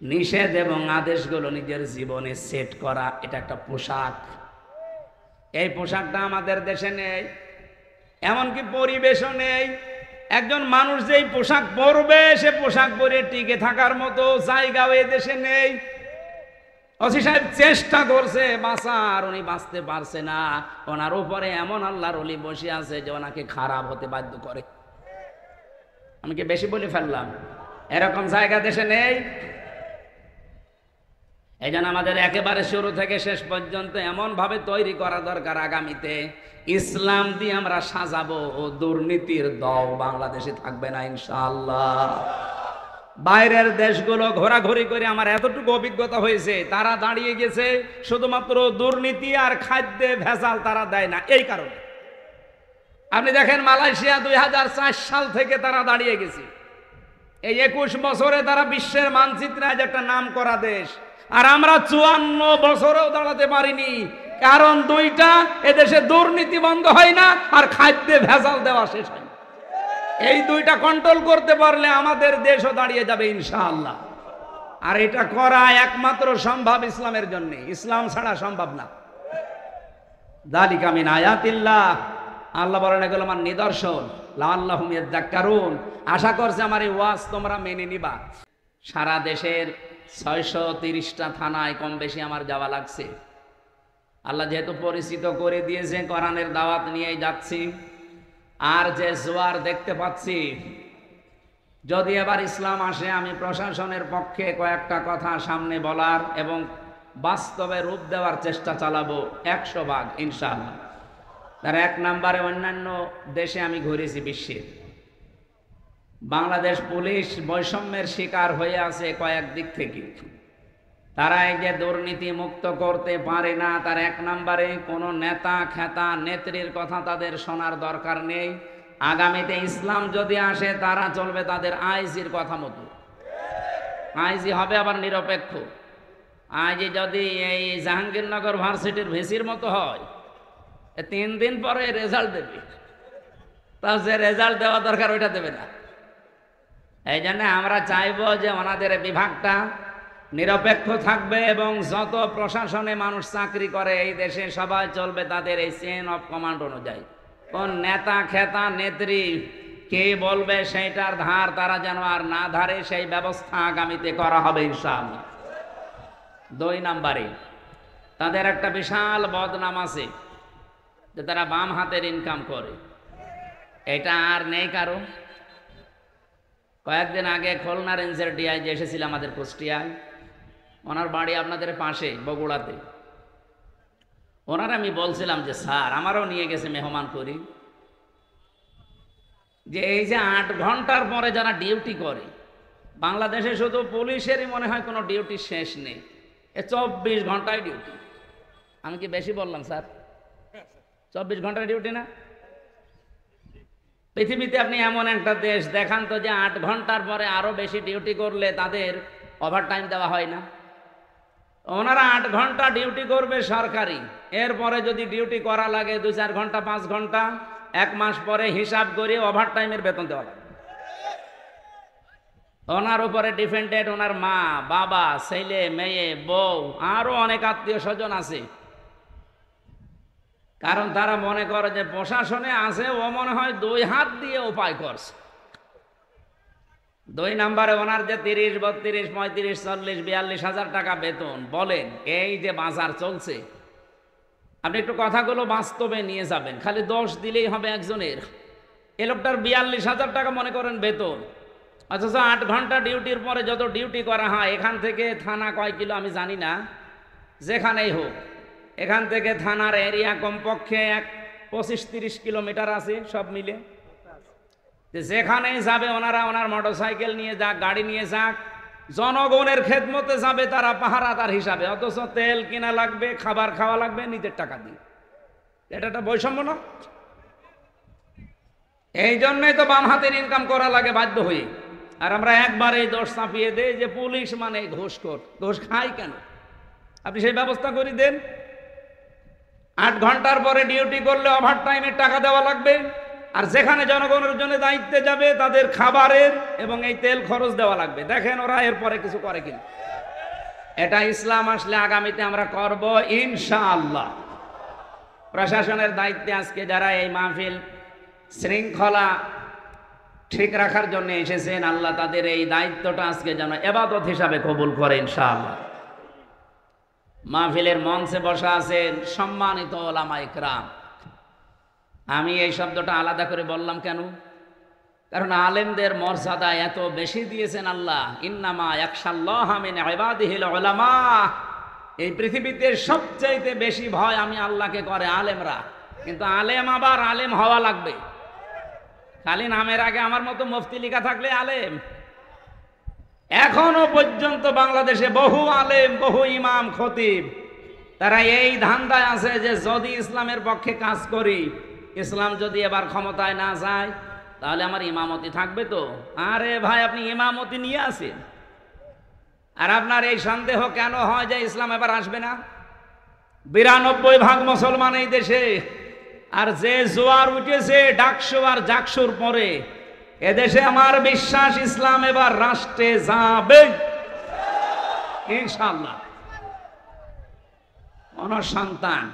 নিষেধ এবং আদেশগুলো নিজের জীবনে সেট করা, এটা একটা পোশাক। এই পোশাকটা আমাদের দেশে নেই, এমনকি পরিবেশও নেই। একজন মানুষ যেই পোশাক পরবে সে পোশাক পরে টিকে থাকার মতো জায়গাও এ দেশে নেই। ওসি সাহেব চেষ্টা করছে বাঁচার, উনি বাঁচতে পারছে না। ওনার উপরে এমন আল্লাহর ওলি বসে আছে যে ওনাকে খারাপ হতে বাধ্য করে। আমি কি বেশি বলে ফেললাম? এরকম জায়গা দেশে নেই। এই জন্য আমাদের একেবারে শুরু থেকে শেষ পর্যন্ত এমন ভাবে তৈরি করা দরকার, আগামীতে ইসলাম দিয়ে আমরা সাজাবো, দুর্নীতির দল বাংলাদেশে থাকবে না ইনশাআল্লাহ। বাইরের দেশগুলো ঘোরাঘুরি করে আমার এতটুকু অভিজ্ঞতা হয়েছে, তারা দাঁড়িয়ে গেছে শুধুমাত্র দুর্নীতি আর খাদ্যে ভেজাল তারা দেয় না, এই কারণে। আপনি দেখেন মালয়েশিয়া 2004 সাল থেকে তারা দাঁড়িয়ে গেছে। এই 21 বছরে তারা বিশ্বের মানচিত্রে আজ একটা নাম করা দেশ, আর আমরা 54 বছরেও দাঁড়াতে পারিনি। কারণ দুইটা, এদেশে দুর্নীতি বন্ধ হয় না আর খাদ্যে ভেজাল দেওয়া শেষ হয় না। এই দুইটা কন্ট্রোল করতে পারলে আমাদের দেশও দাঁড়িয়ে যাবে ইনশাআল্লাহ। আর এটা করা একমাত্র সম্ভব ইসলামের জন্য, ইসলাম ছাড়া সম্ভব না। যালিকা মিন আয়াতিল্লাহ, আল্লাহ বলেন এগুলো আমার নিদর্শন। লাআল্লাহুম ইয়াযাক্কারুন, আশা করছে আমার এই ওয়াজ তোমরা মেনে নিবা। সারা দেশের 630টা থানায় কম বেশি আমার যাওয়া লাগছে। আল্লাহ যেহেতু পরিচিত করে দিয়েছে, কোরআনের দাওয়াত নিয়েই যাচ্ছি। আর যে জোয়ার দেখতে পাচ্ছি, যদি এবার ইসলাম আসে, আমি প্রশাসনের পক্ষে কয়েকটা কথা সামনে বলার এবং বাস্তবে রূপ দেওয়ার চেষ্টা চালাবো 100 ভাগ ইনশাআল্লাহ। তার 1 নম্বরে, অন্যান্য দেশে আমি ঘুরেছি বিশ্বে, বাংলাদেশ পুলিশ বৈষম্যের শিকার হয়ে আছে কয়েক দিক থেকে। তারা এই যে দুর্নীতি মুক্ত করতে পারে না, তার 1 নম্বরে কোনো নেতা খেতা নেত্রীর কথা তাদের শোনার দরকার নেই। আগামীতে ইসলাম যদি আসে, তারা চলবে তাদের আইজির কথা মতো। আইজি হবে আবার নিরপেক্ষ। আইজি যদি এই জাহাঙ্গীরনগর ভার্সিটির ভিসির মতো হয়, 3 দিন পরে রেজাল্ট দেবে, তা যে রেজাল্ট দেওয়া দরকার ওইটা দেবে না। এই জন্য আমরা চাইব যে ওনাদের বিভাগটা নিরপেক্ষ থাকবে এবং যত প্রশাসনে মানুষ চাকরি করে এই দেশে সবাই চলবে তাদের এই চেইন অফ কমান্ড অনুযায়ী। কোন নেতা খেতা নেত্রী কে বলবে সেইটার ধার তারা যেন আর না ধারে, সেই ব্যবস্থা আগামীতে করা হবে ইনশাআল্লাহ। 2 নম্বরে, তাদের একটা বিশাল বদনাম আছে যে তারা বাম হাতের ইনকাম করে। এটা আর নেই কারো। কয়েকদিন আগে খুলনা রেঞ্জের ডিআইজি এসেছিল আমাদের কুষ্টিয়ায়। ওনার বাড়ি আপনাদের পাশে বগুড়াতে। ওনার আমি বলছিলাম যে স্যার, আমারও নিয়ে গেছে মেহমান করি, যে এই যে 8 ঘন্টার পরে যারা ডিউটি করে, বাংলাদেশে শুধু পুলিশেরই মনে হয় কোনো ডিউটি শেষ নেই, 24 ঘন্টায় ডিউটি। আমি কি বেশি বললাম স্যার? 24 ঘন্টায় ডিউটি না? পৃথিবীতে আপনি এমন একটা দেশ দেখান তো যে 8 ঘন্টার পরে আরো বেশি ডিউটি করলে তাদের ওভারটাইম দেওয়া হয় না। ওনারা 8 ঘন্টা ডিউটি করবে সরকারি, এরপরে যদি ডিউটি করা লাগে 2-4 ঘন্টা 5 ঘন্টা, 1 মাস পরে হিসাব করে ওভারটাইমের বেতন দেওয়া লাগে। ওনার উপরে ডিপেন্ডেড ওনার মা বাবা ছেলে মেয়ে বউ আরো অনেক আত্মীয় স্বজন আছে। কারণ তারা মনে করে যে প্রশাসনে আছে, ও মনে হয় 2 হাত দিয়ে উপায় করছে। 2 নম্বরে ওনার যে 30, 32, 35, 40, 42 হাজার টাকা বেতন, বলেন এই যে বাজার চলছে, আপনি একটু কথাগুলো বাস্তবে নিয়ে যাবেন। খালি দোষ দিলেই হবে একজনের। এ লোকটার 42 হাজার টাকা মনে করেন বেতন, অথচ 8 ঘন্টা ডিউটির পরে যত ডিউটি করা হয়, এখান থেকে থানা কয় কিলো আমি জানি না, যেখানেই হোক, এখান থেকে থানার এরিয়া কমপক্ষে 25-30 কিলোমিটার আছে সব মিলে। যেখানেই যাবে ওনারা, ওনার মোটরসাইকেল নিয়ে যাক, গাড়ি নিয়ে যাক, জনগণের খেদমতে যাবে তারা পাহারাদার হিসাবে, অথচ তেল কিনা লাগবে, খাবার খাওয়া লাগবে নিজের টাকা দিয়ে। এটা একটা বৈষম্য না? এই জন্যই তো বাম হাতের ইনকাম করা লাগে বাধ্য হয়ে। আর আমরা একবার এই দোষ চাপিয়ে দেই যে পুলিশ মানে ঘুষখোর, ঘুষ খায় কেন? আপনি সেই ব্যবস্থা করে দেন। 8 ঘন্টার পরে ডিউটি করলে ওভারটাইমের টাকা দেওয়া লাগবে, আর যেখানে জনগণের জন্য দায়িত্বে যাবে তাদের খাবারের এবং এই তেল খরচ দেওয়া লাগবে। দেখেন ওরা এরপরে কিছু করে কিনা। এটা ইসলাম আসলে আগামীতে আমরা করব ইনশাআল্লাহ। প্রশাসনের দায়িত্বে আজকে যারা এই মাহফিল শৃঙ্খলা ঠিক রাখার জন্য এসেছেন, আল্লাহ তাদের এই দায়িত্বটা আজকে যেন ইবাদত হিসাবে কবুল করে ইনশাআল্লাহ। মাহফিলের মঞ্চে বসা আছেন সম্মানিত ওলামা ইকরাম। আমি এই শব্দটা আলাদা করে বললাম কেন? কারণ আলেমদের মর্যাদা এত বেশি দিয়েছেন আল্লাহ। ইন্নামা ইয়াখশাল্লাহা মিন ইবাদিহিল উলামা। এই পৃথিবীতে সবচাইতে বেশি ভয় আমি আল্লাহকে করে আলেমরা। কিন্তু আলেম আবার আলেম হওয়া লাগবে। খালি নামের আগে আমার মতো মুফতি লেখা থাকলে আলেম? এখনো পর্যন্ত বাংলাদেশে বহু আলেম, বহু ইমাম, খতিব তারা এই ধান্দায় আছে যে যদি ইসলামের পক্ষে কাজ করি, ইসলাম যদি এবার ক্ষমতায় না যায় তাহলে আমার ইমামতি থাকবে তো। আরে ভাই, আপনি ইমামতি নিয়ে আসেন, আর আপনার এই সন্দেহ কেন হয় যে ইসলাম এবার আসবে না? 92% মুসলমান এই দেশে, আর যে জোয়ার উঠেছে ডাকসু আর জাকসুর পরে, এদেশে আমার বিশ্বাস ইসলাম এবার রাষ্ট্রে যাবে ইনশাআল্লাহ। কোন সন্তান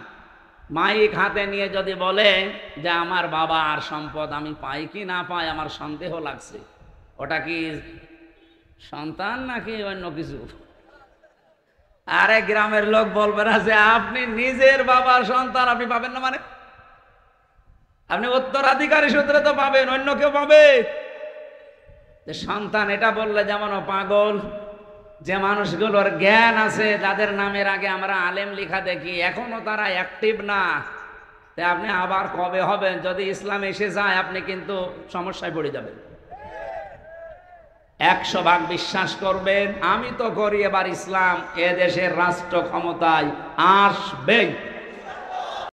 মাইক হাতে নিয়ে যদি বলে যে আমার বাবা আর সম্পদ আমি পাই কি না পাই আমার সন্দেহ লাগছে, ওটা কি সন্তান নাকি অন্য কিছু? আরে গ্রামের লোক বলবে না যে আপনি নিজের বাবার সন্তান আপনি পাবেন না, মানে আপনি উত্তরাধিকারী সূত্রে তো পাবেন, অন্য কেউ পাবে? সন্তান এটা বললে যেমন পাগল। যে মানুষগুলোর জ্ঞান আছে, যাদের নামের আগে আমরা আলেম লেখা দেখি, এখনো তারা অ্যাক্টিভ না। তাই আপনি আবার কবে হবেন? যদি ইসলাম এসে যায় আপনি কিন্তু সমস্যায় পড়ে যাবেন। 100% বিশ্বাস করবেন, আমি তো করি এবার ইসলাম এ দেশের রাষ্ট্র ক্ষমতায় আসবে।